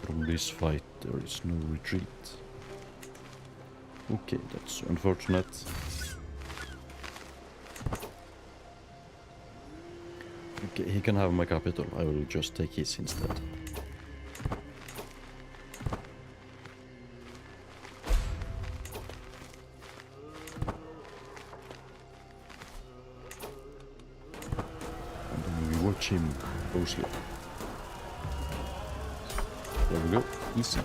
From this fight there is no retreat. Okay, that's unfortunate. Okay, he can have my capital, I will just take his instead. Watch him Go sleep. There we go. Easy.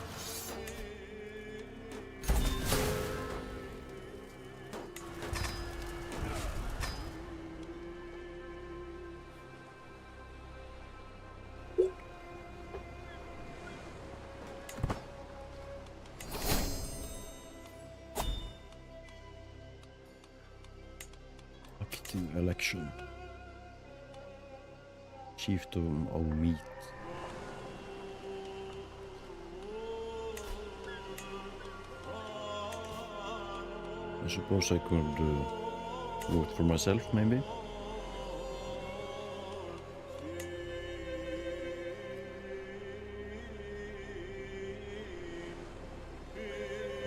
Active election. Chieftain of meat. I suppose I could vote for myself, maybe.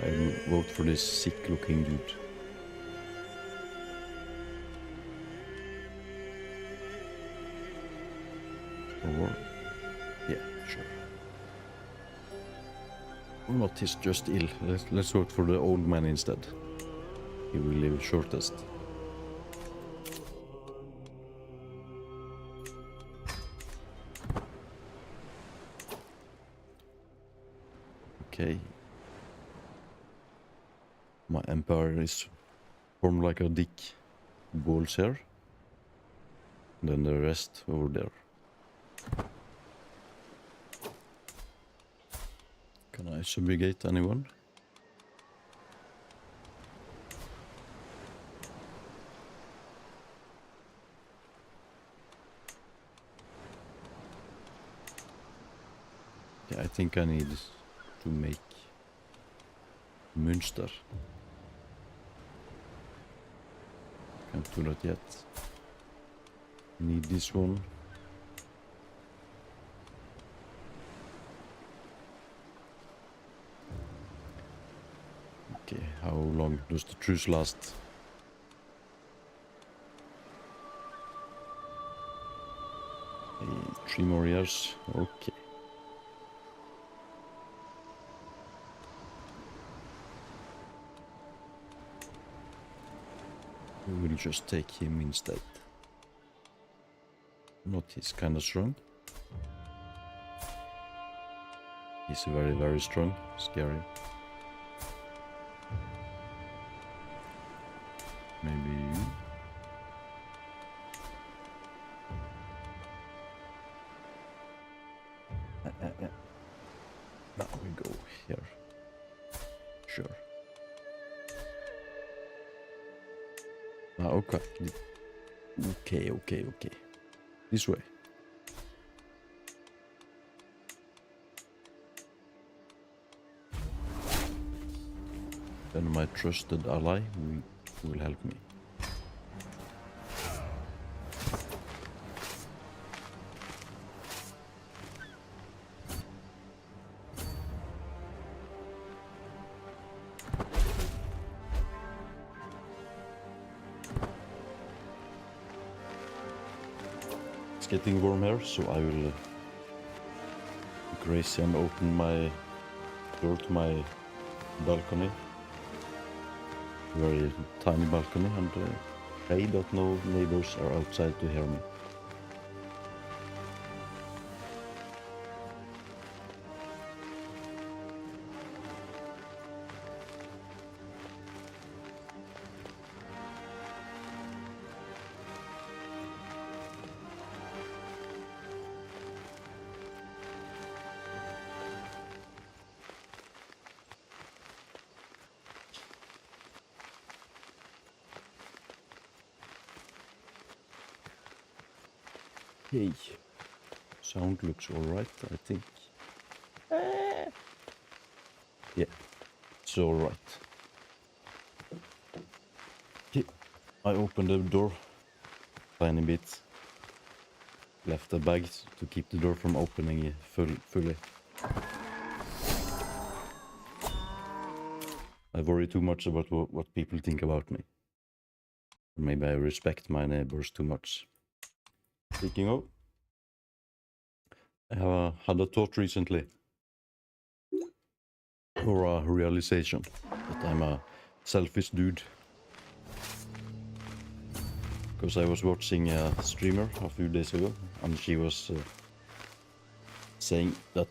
I'll vote for this sick-looking dude. Or, yeah, sure. Or not, he's just ill. Let's vote for the old man instead. He will live shortest. Okay. My empire is formed like a dick. Balls here. Then the rest over there. Can I subjugate anyone? Yeah, I think I need to make Münster. Can't do that yet. Need this one. Okay, how long does the truce last? Okay, 3 more years. Okay. We will just take him instead. Not, he's kinda strong. He's very, very strong. Scary. Maybe you. Now we go here. Sure. Okay. Okay. This way. Then my trusted ally will help me. It's getting warm here, so I will grace and open my door to my balcony. Very tiny balcony, and pray that no neighbors are outside to hear me. Okay, sound looks alright, I think. Yeah, it's alright. Okay, I opened the door tiny bit. Left the bag to keep the door from opening fully. I worry too much about what people think about me. Maybe I respect my neighbors too much. Speaking of, I have had a thought recently, or a realization, that I'm a selfish dude. because I was watching a streamer a few days ago, and she was saying that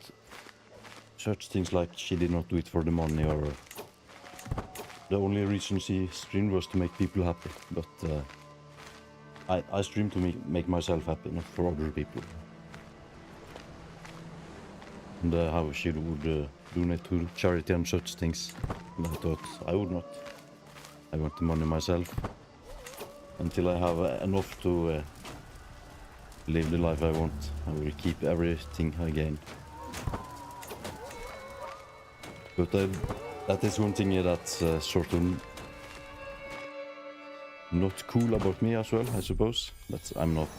such things like she did not do it for the money, or the only reason she streamed was to make people happy. But I stream to make myself happy, not for other people. And how she would donate to charity and such things. And I thought I would not. I want the money myself. Until I have enough to live the life I want, I will keep everything I gain. But that is one thing that's sort of not cool about me as well, I suppose. That I'm not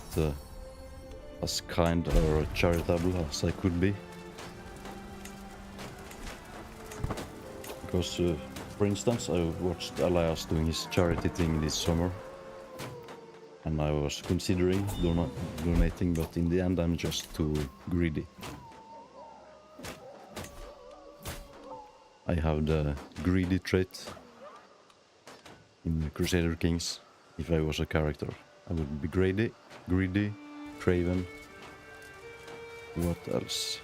as kind or charitable as I could be. Because, for instance, I watched Elias doing his charity thing this summer. And I was considering donating, but in the end I'm just too greedy. I have the greedy trait in the Crusader Kings. If I was a character, I would be greedy, craven. What else?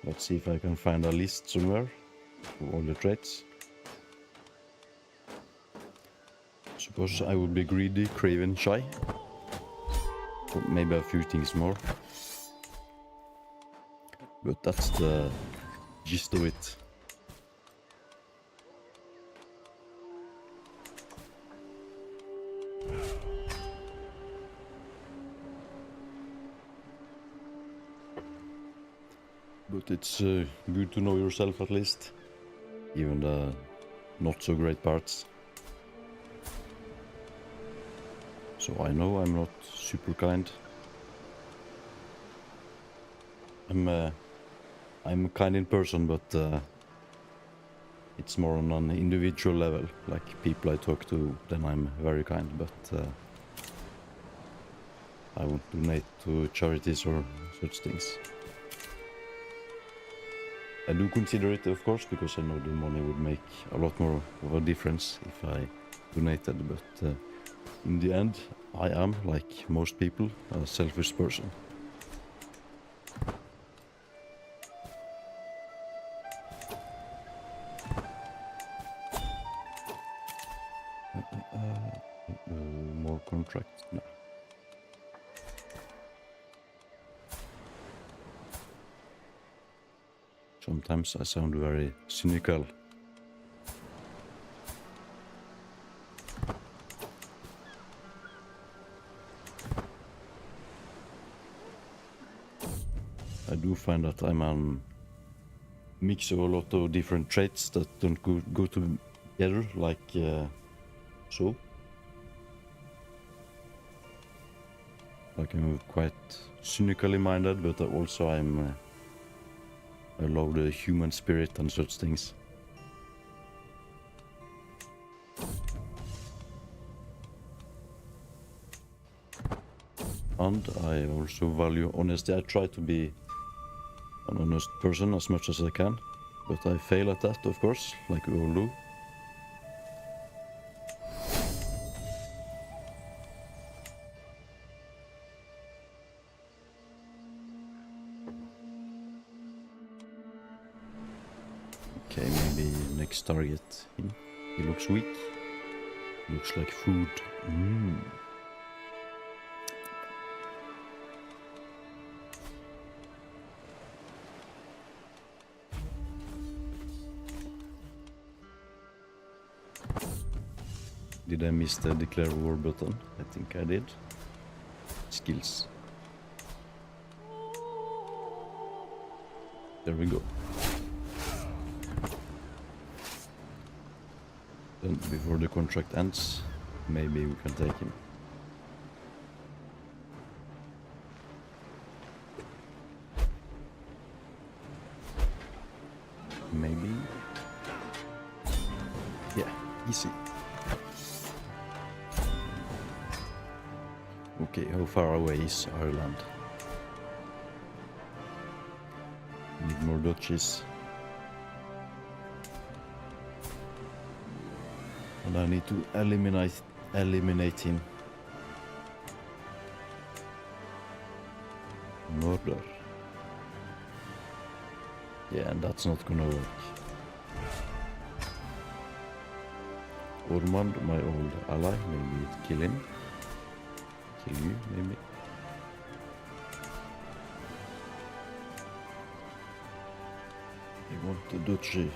Let's see if I can find a list somewhere of all the traits. Suppose I would be greedy, craven, shy. Or maybe a few things more. But that's the gist of it. But it's good to know yourself at least, even the not so great parts. So I know I'm not super kind. I'm a kind in person, but it's more on an individual level. Like people I talk to, then I'm very kind, but I won't donate to charities or such things. I do consider it, of course, because I know the money would make a lot more of a difference if I donated, but in the end, I am, like most people, a selfish person. More contracts? No. Sometimes I sound very cynical. I do find that I'm a mix of a lot of different traits that don't go together, like so. Like I'm quite cynically minded, but also I love the human spirit and such things. And I also value honesty. I try to be an honest person as much as I can, but I fail at that, of course, like we all do. Okay, maybe next target. He looks weak. Looks like food. Did I miss the declare war button? I think I did. Skills. There we go. Then before the contract ends, maybe we can take him. Maybe. Yeah, easy. Okay, how far away is Ireland? Need more duchies. And I need to eliminate him. Murder. Yeah, and that's not gonna work. Ormond, my old ally, maybe kill him. Kill you, maybe. I want the duchy.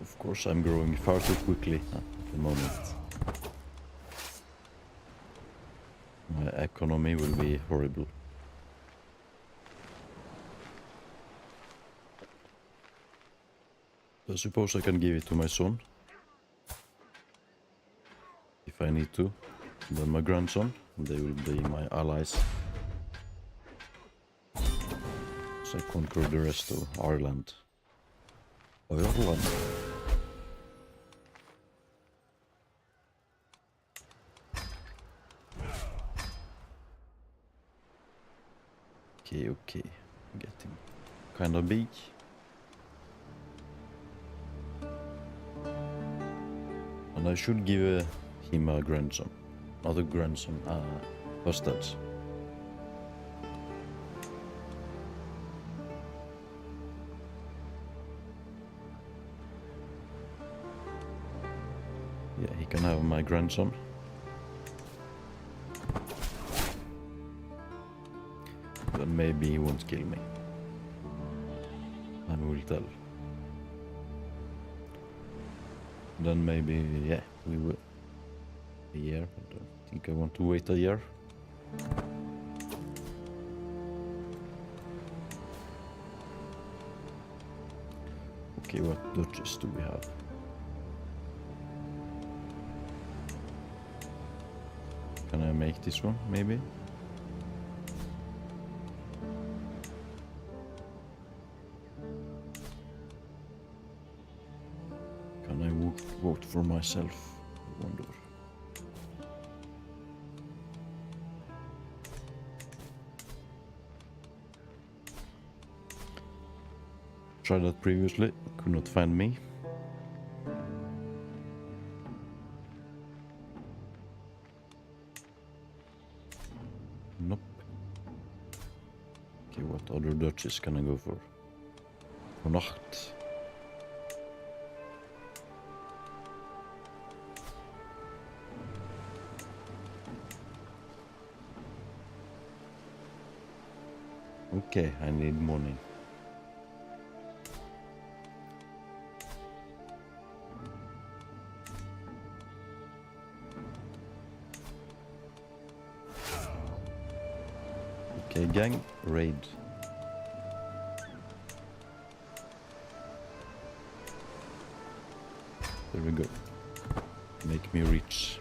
Of course, I'm growing far too quickly at the moment. My economy will be horrible. I suppose I can give it to my son. If I need to. And then my grandson. They will be my allies. So I conquer the rest of Ireland. Ireland. Okay. Getting kind of big. And I should give him a grandson. Not a grandson, hostage. Yeah, he can have my grandson. Then maybe he won't kill me. Time will tell. Then maybe, yeah, we will. A year. I don't think I want to wait a year. Okay, what duchies do we have? Can I make this one, maybe? Can I vote for myself? I wonder. Tried that previously, could not find me. Nope. Okay, what other duchies can I go for? For Nacht. Okay, I need money. Okay, gang, raid. There we go. Make me rich.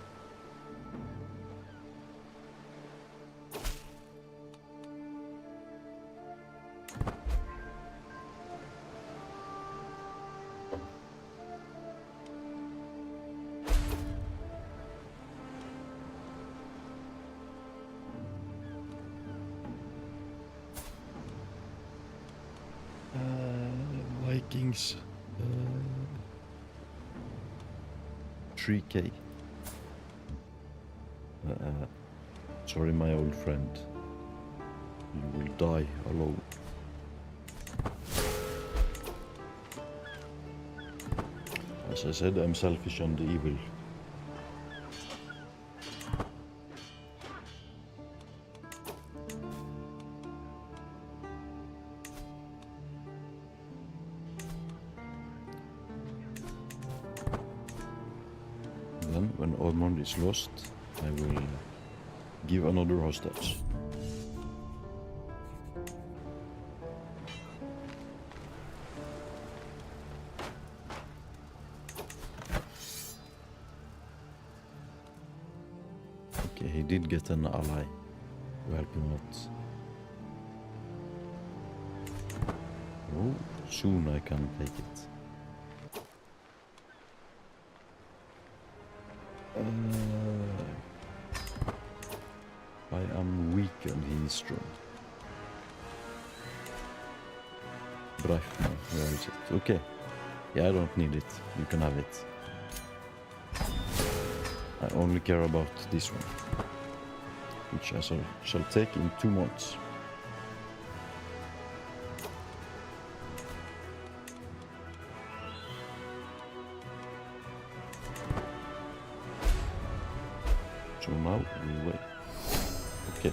Vikings. 3K. Sorry, my old friend. You will die alone. As I said, I'm selfish and evil. Then, when Ormond is lost, I will give another hostage. Okay, he did get an ally to help him out. Oh, soon I can take it. this room. Brachman, where is it? Okay. Yeah, I don't need it. You can have it. I only care about this one, which I shall take in 2 months. So now we wait. Okay.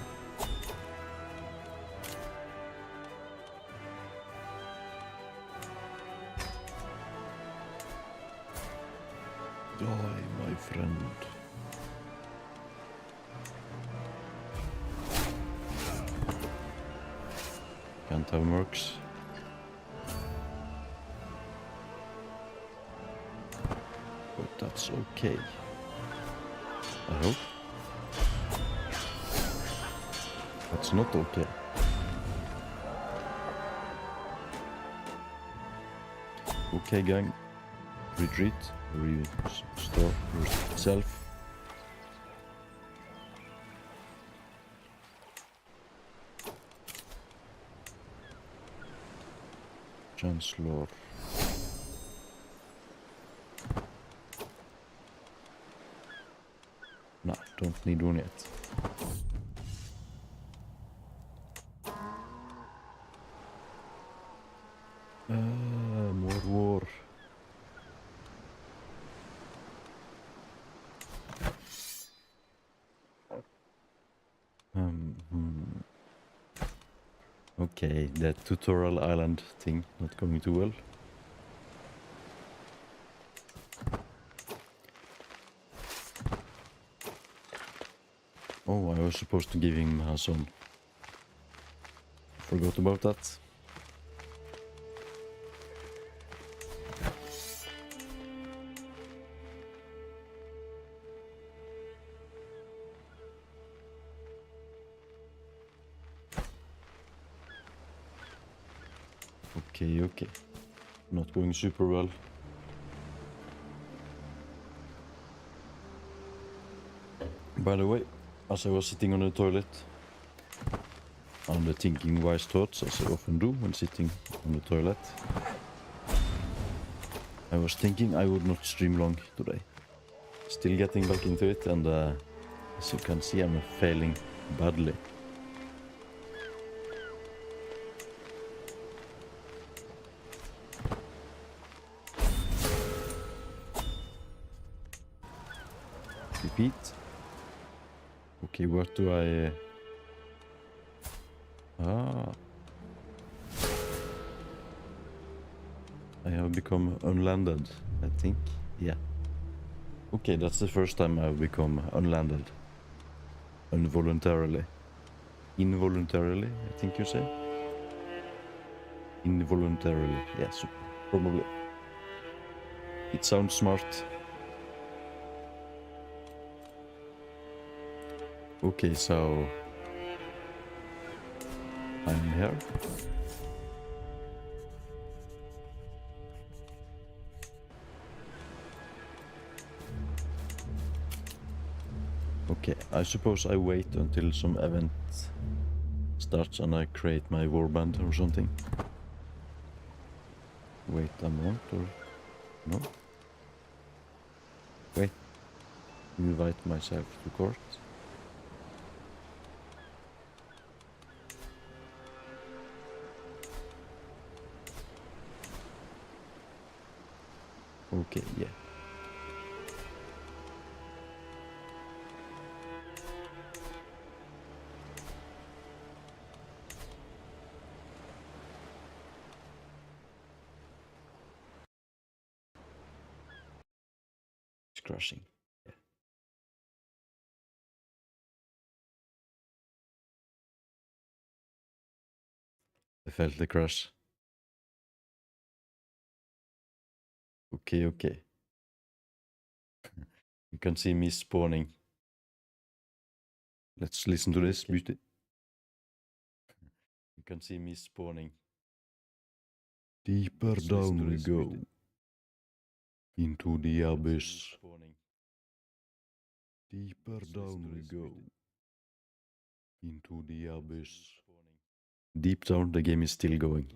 Die, my friend. Can't have mercs. But that's okay. I hope. That's not okay. Okay, gang. Retreat. Restore yourself. Chancellor. Nah, don't need one yet. More war. Okay, that tutorial island thing not going too well. Oh, I was supposed to give him a son. Forgot about that. Okay. Not going super well. By the way, as I was sitting on the toilet, and thinking wise thoughts, as I often do when sitting on the toilet, I was thinking I would not stream long today. Still getting back into it, and as you can see, I'm failing badly. Repeat. Okay, what do I... I have become unlanded, I think. Yeah. Okay, that's the first time I've become unlanded. Involuntarily. Involuntarily, I think you say? Involuntarily, yes, probably. It sounds smart. Okay, so... I'm here. Okay, I suppose I wait until some event starts and I create my warband or something. Wait a moment, or... no? Wait. Invite myself to court. Okay, yeah. It's crashing. Yeah. I felt the crash. Okay. You can see me spawning. Let's listen to this beauty. You can see me spawning. Deeper down we go. Into the abyss. Deeper down we go. Into the abyss. Deep down, the game is still going.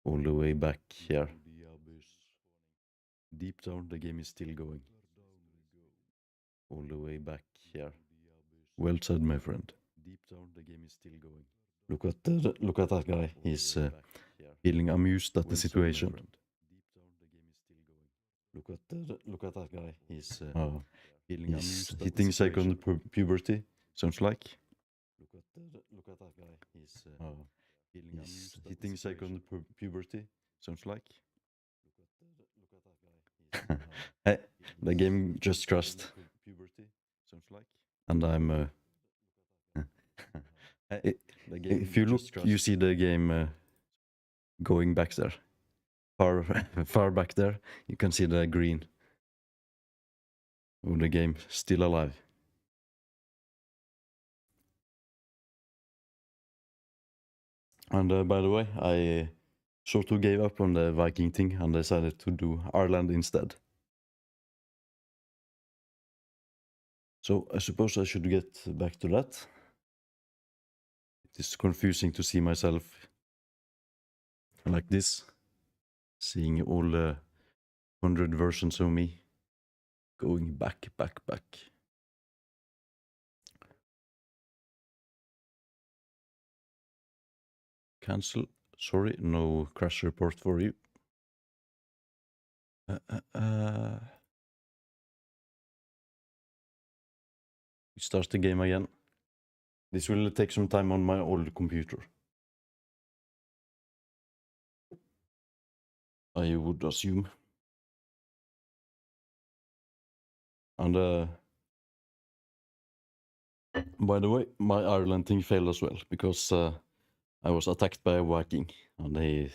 All the way back here. Deep down, the game is still going. All the way back here. Well said, my friend. Deep down, the game is still going. Look at that guy. He's feeling amused at the situation. Look at that guy. He's hitting second puberty. Sounds like. Look at that guy. He's hitting second puberty. Sounds like. Hey, the game just crashed. Puberty. Sounds like. And I'm. If you look, you see the game going back there. Far back there, you can see the green of the game still alive. And by the way, I sort of gave up on the Viking thing and decided to do Ireland instead. So I suppose I should get back to that. It is confusing to see myself like this, seeing all the 100 versions of me going back. Cancel. Sorry, no crash report for you. Start the game again. This will take some time on my old computer. I would assume. And by the way, my Ireland thing failed as well, because I was attacked by a Viking, and they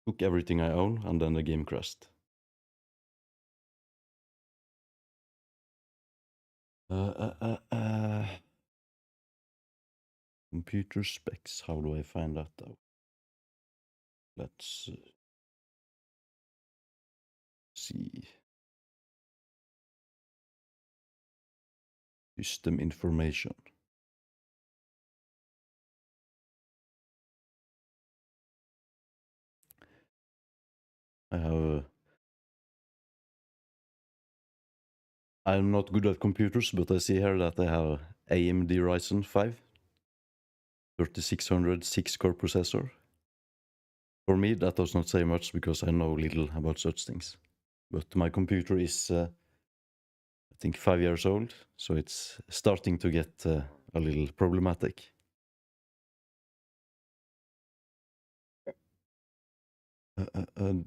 took everything I own, and then the game crashed. Computer specs, how do I find that out? Let's see. System information. I'm not good at computers, but I see here that I have AMD Ryzen 5 3600 6-core processor. For me, that does not say much because I know little about such things. But my computer is, I think, 5 years old, so it's starting to get a little problematic.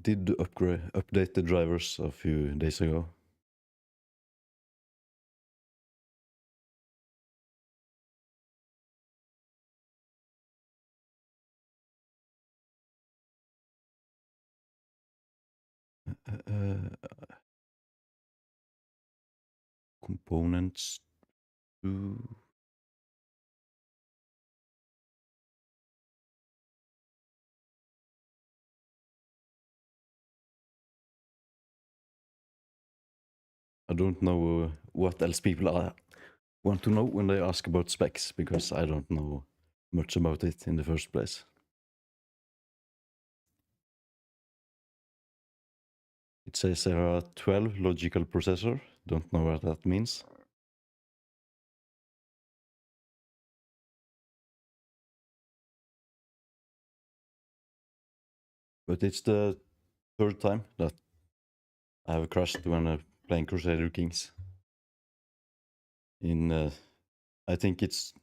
Did update the drivers a few days ago. Components to I don't know what else people want to know when they ask about specs, because I don't know much about it in the first place. It says there are 12 logical processor. Don't know what that means. But it's the third time that I have crashed when playing Crusader Kings. I think it's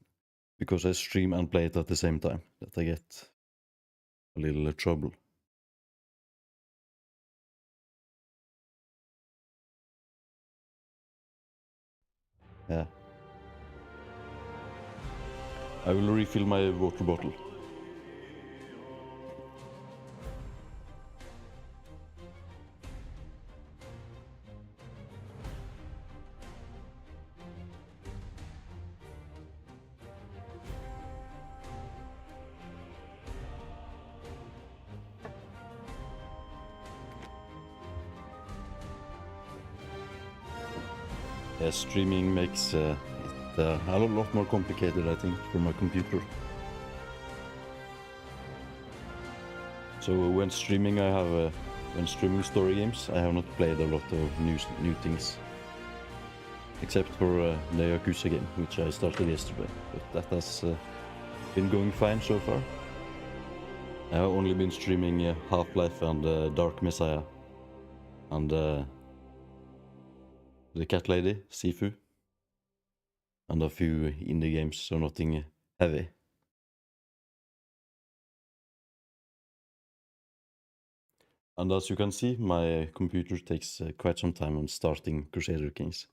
because I stream and play it at the same time that I get a little trouble. Yeah. I will refill my water bottle. Yeah, streaming makes it a lot more complicated, I think, for my computer. So when streaming, when streaming story games, I have not played a lot of new things, except for the Yakuza game, which I started yesterday. But that has been going fine so far. I have only been streaming Half-Life and Dark Messiah, and the Cat Lady, Sifu, and a few indie games, so nothing heavy. And as you can see, my computer takes quite some time on starting Crusader Kings.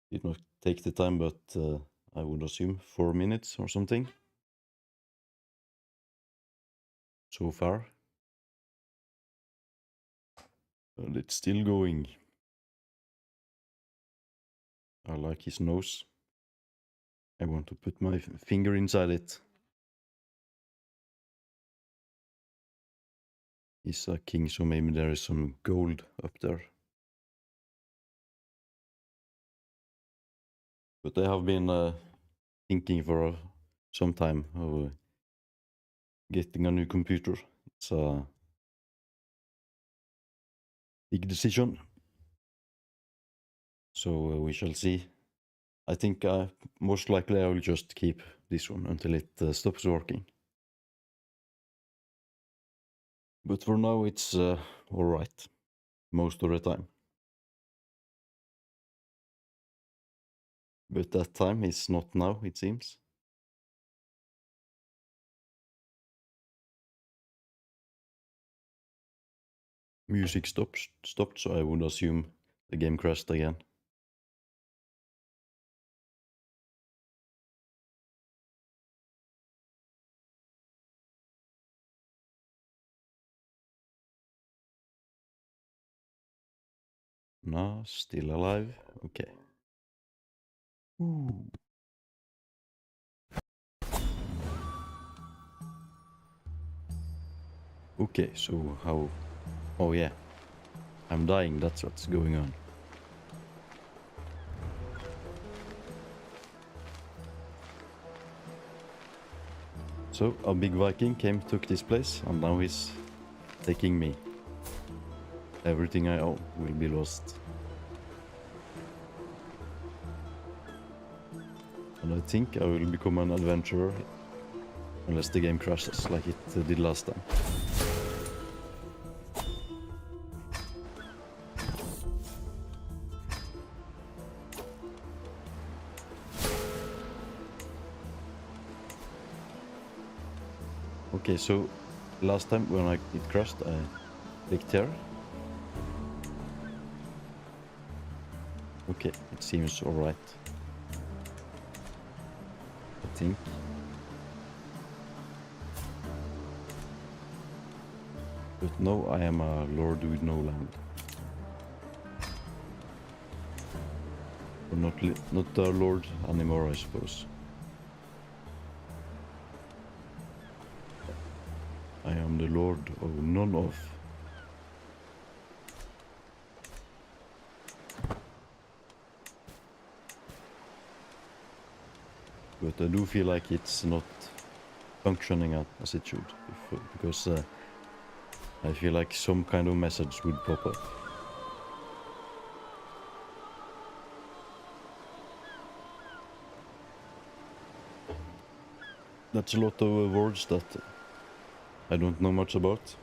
Did not take the time, but I would assume 4 minutes or something. So far. And it's still going. I like his nose. I want to put my finger inside it. He's a king, so maybe there is some gold up there. But I have been thinking for some time of getting a new computer. It's a big decision. So we shall see. I think most likely I will just keep this one until it stops working. But for now it's alright, most of the time. But that time is not now, it seems. Music stopped, so I would assume the game crashed again. No, still alive. Okay. Ooh. Okay, so how... Oh yeah. I'm dying, that's what's going on. So, a big Viking took this place, and now he's taking me. Everything I own will be lost. And I think I will become an adventurer, unless the game crashes like it did last time. Okay, so last time when it crashed, I clicked here. Okay, it seems alright. I think. But no, I am a lord with no land. Or not a lord anymore, I suppose. I am the lord of none of. But I do feel like it's not functioning as it should, because I feel like some kind of message would pop up. That's a lot of words that I don't know much about,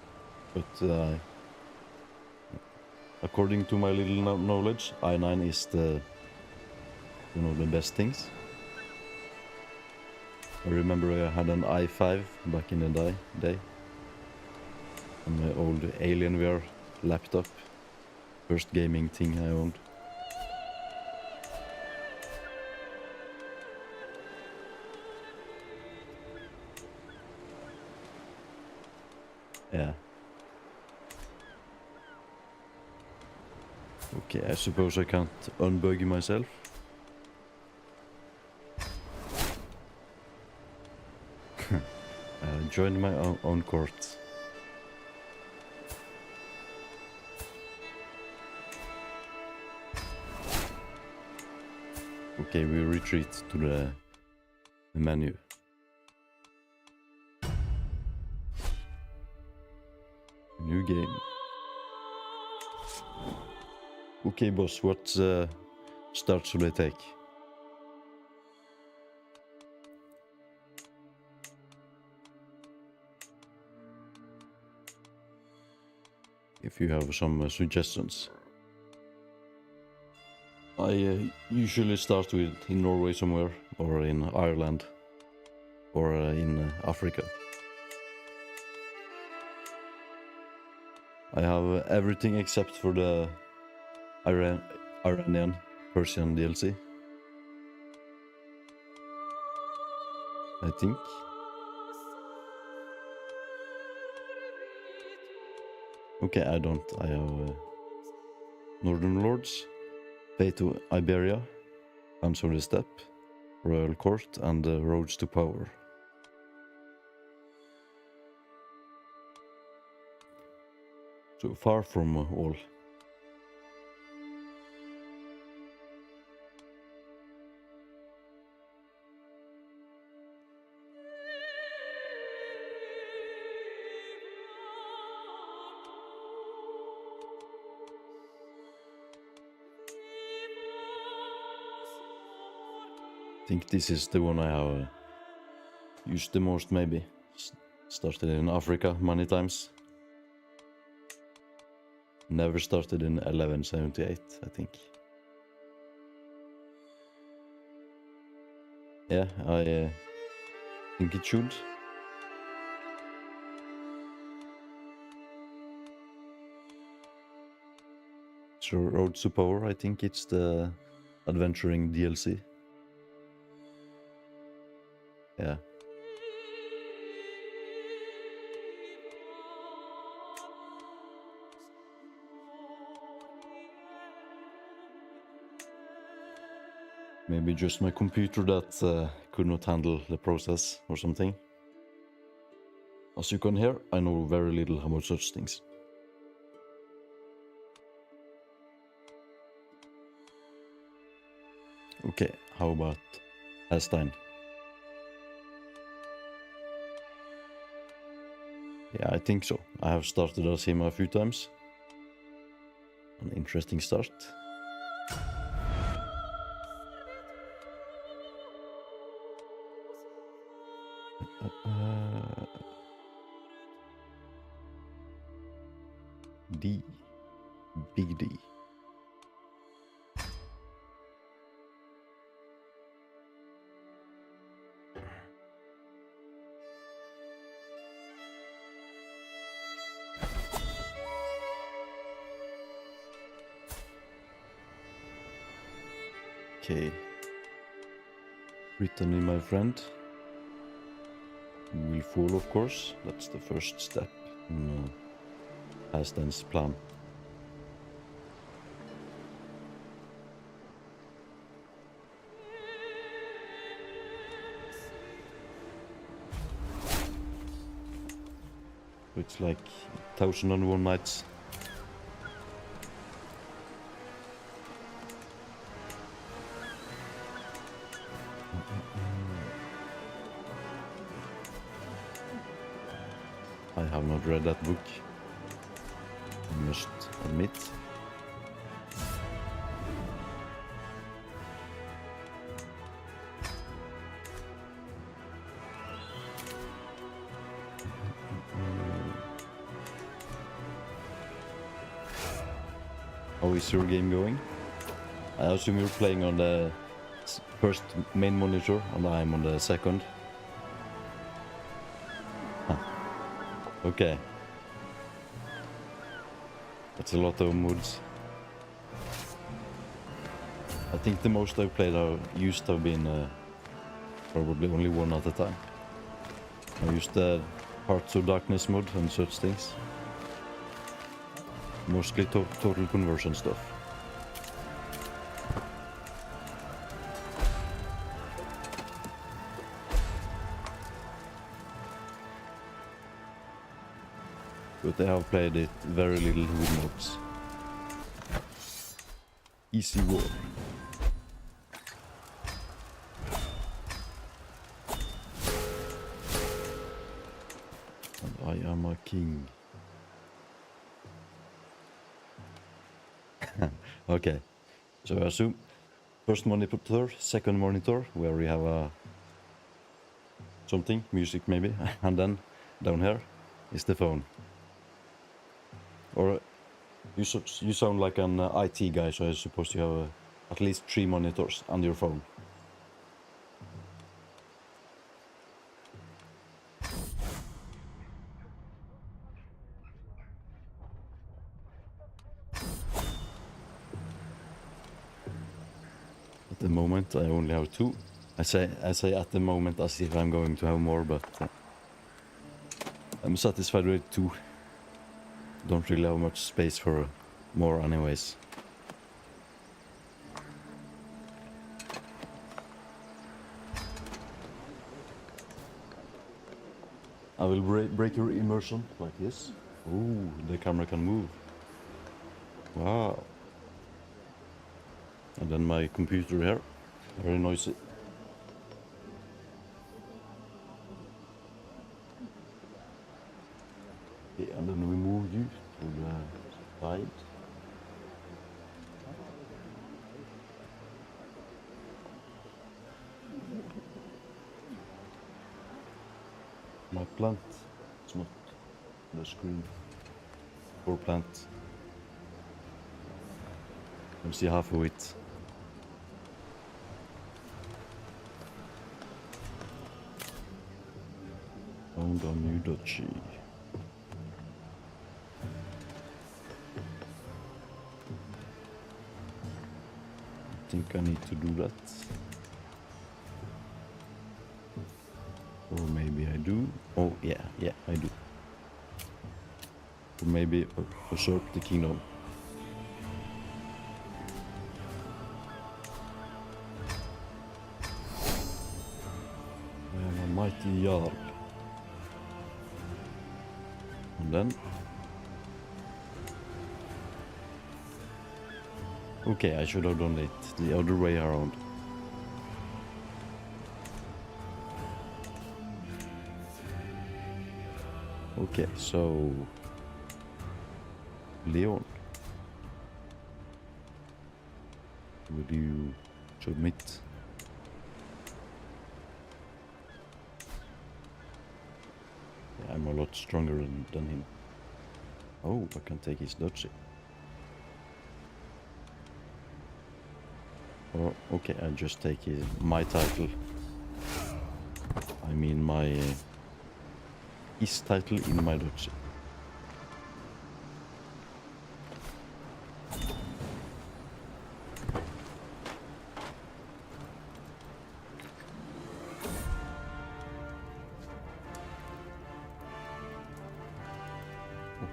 but according to my little knowledge, I9 is one of the best things. I remember I had an i5 back in the day on my old Alienware laptop, first gaming thing I owned. Yeah. Okay, I suppose I can't unbug myself. Joined my own court. Okay, we retreat to the menu. New game. Okay, boss, what start should I take? If you have some suggestions. I usually start with in Norway somewhere, or in Ireland, or in Africa. I have everything except for the Iranian Persian DLC, I think. Okay, I don't. I have Northern Lords, Fate to Iberia, Hands of the Steppe, Royal Court, and Roads to Power. So far from all. I think this is the one I have used the most, maybe. Started in Africa many times. Never started in 1178, I think. Yeah, I think it should. So Road to Power, I think it's the adventuring DLC. Yeah. Maybe just my computer that could not handle the process or something. As you can hear, I know very little about such things. Okay, how about Palestine? Yeah, I think so. I have started as him a few times. An interesting start. D. Big D. Okay. Brittany, my friend. Will fall, of course. That's the first step in Palestine's plan. It's like 1001 Nights. I have not read that book, I must admit. How is your game going? I assume you're playing on the first main monitor and I'm on the second. Huh. Okay. That's a lot of mods. I think the most I've played used to have been probably only one at a time. I used the Hearts of Darkness mod and such things. Mostly total conversion stuff. But I have played it very little with mods. Easy War. I am a king. Okay, so I assume first monitor, second monitor, where we have something, music maybe, and then down here is the phone. Or you sound like an IT guy, so I suppose you have at least 3 monitors on your phone. At the moment, I only have 2. I say at the moment as if I'm going to have more, but I'm satisfied with 2. Don't really have much space for more anyways. I will break your immersion like this. Oh, the camera can move. Wow. And then my computer here, very noisy. Okay, and then we move you to the side. My plant, it's not the screen. Poor plant. You can see half of it. Found a new duchy. I think I need to do that. Or maybe I do. Oh yeah, I do. Or maybe usurp the kingdom. I am a mighty Jarl. And then... Okay, I should have done it the other way around. Okay, so... Leon. Would you submit? Yeah, I'm a lot stronger than him. Oh, I can take his duchy. Oh, okay, I'll just take my title. I mean his title in my duchy.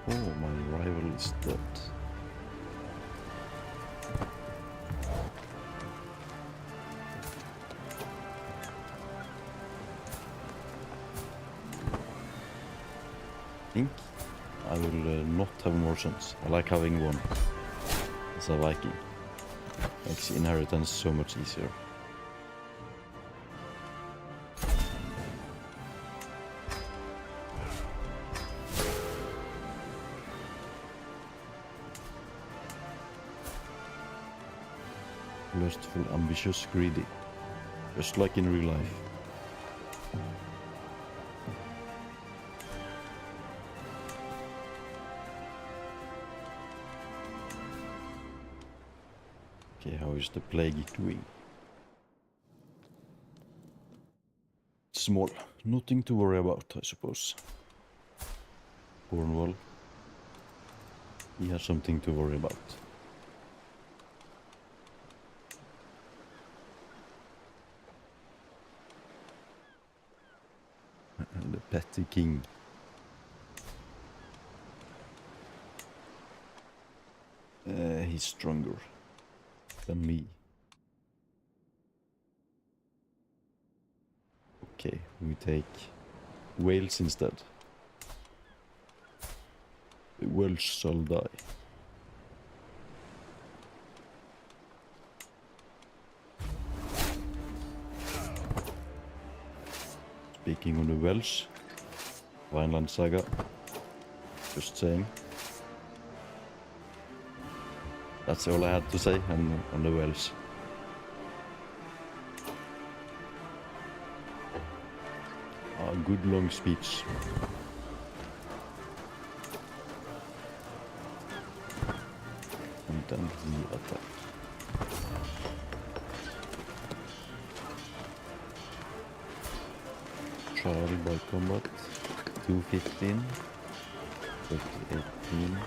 Oh, my rival is dead. I think I will not have more sons. I like having one as a Viking. Makes inheritance so much easier. Lustful, ambitious, greedy. Just like in real life. Okay, how is the plague doing? Small. Nothing to worry about, I suppose. Cornwall. He has something to worry about. The petty king. He's stronger than me. Okay, we take Wales instead. The Welsh shall die. Speaking of the Welsh, Vineland Saga. Just saying. That's all I had to say on the whales. A good long speech. And then the attack. Charlie by combat. 215. 3018.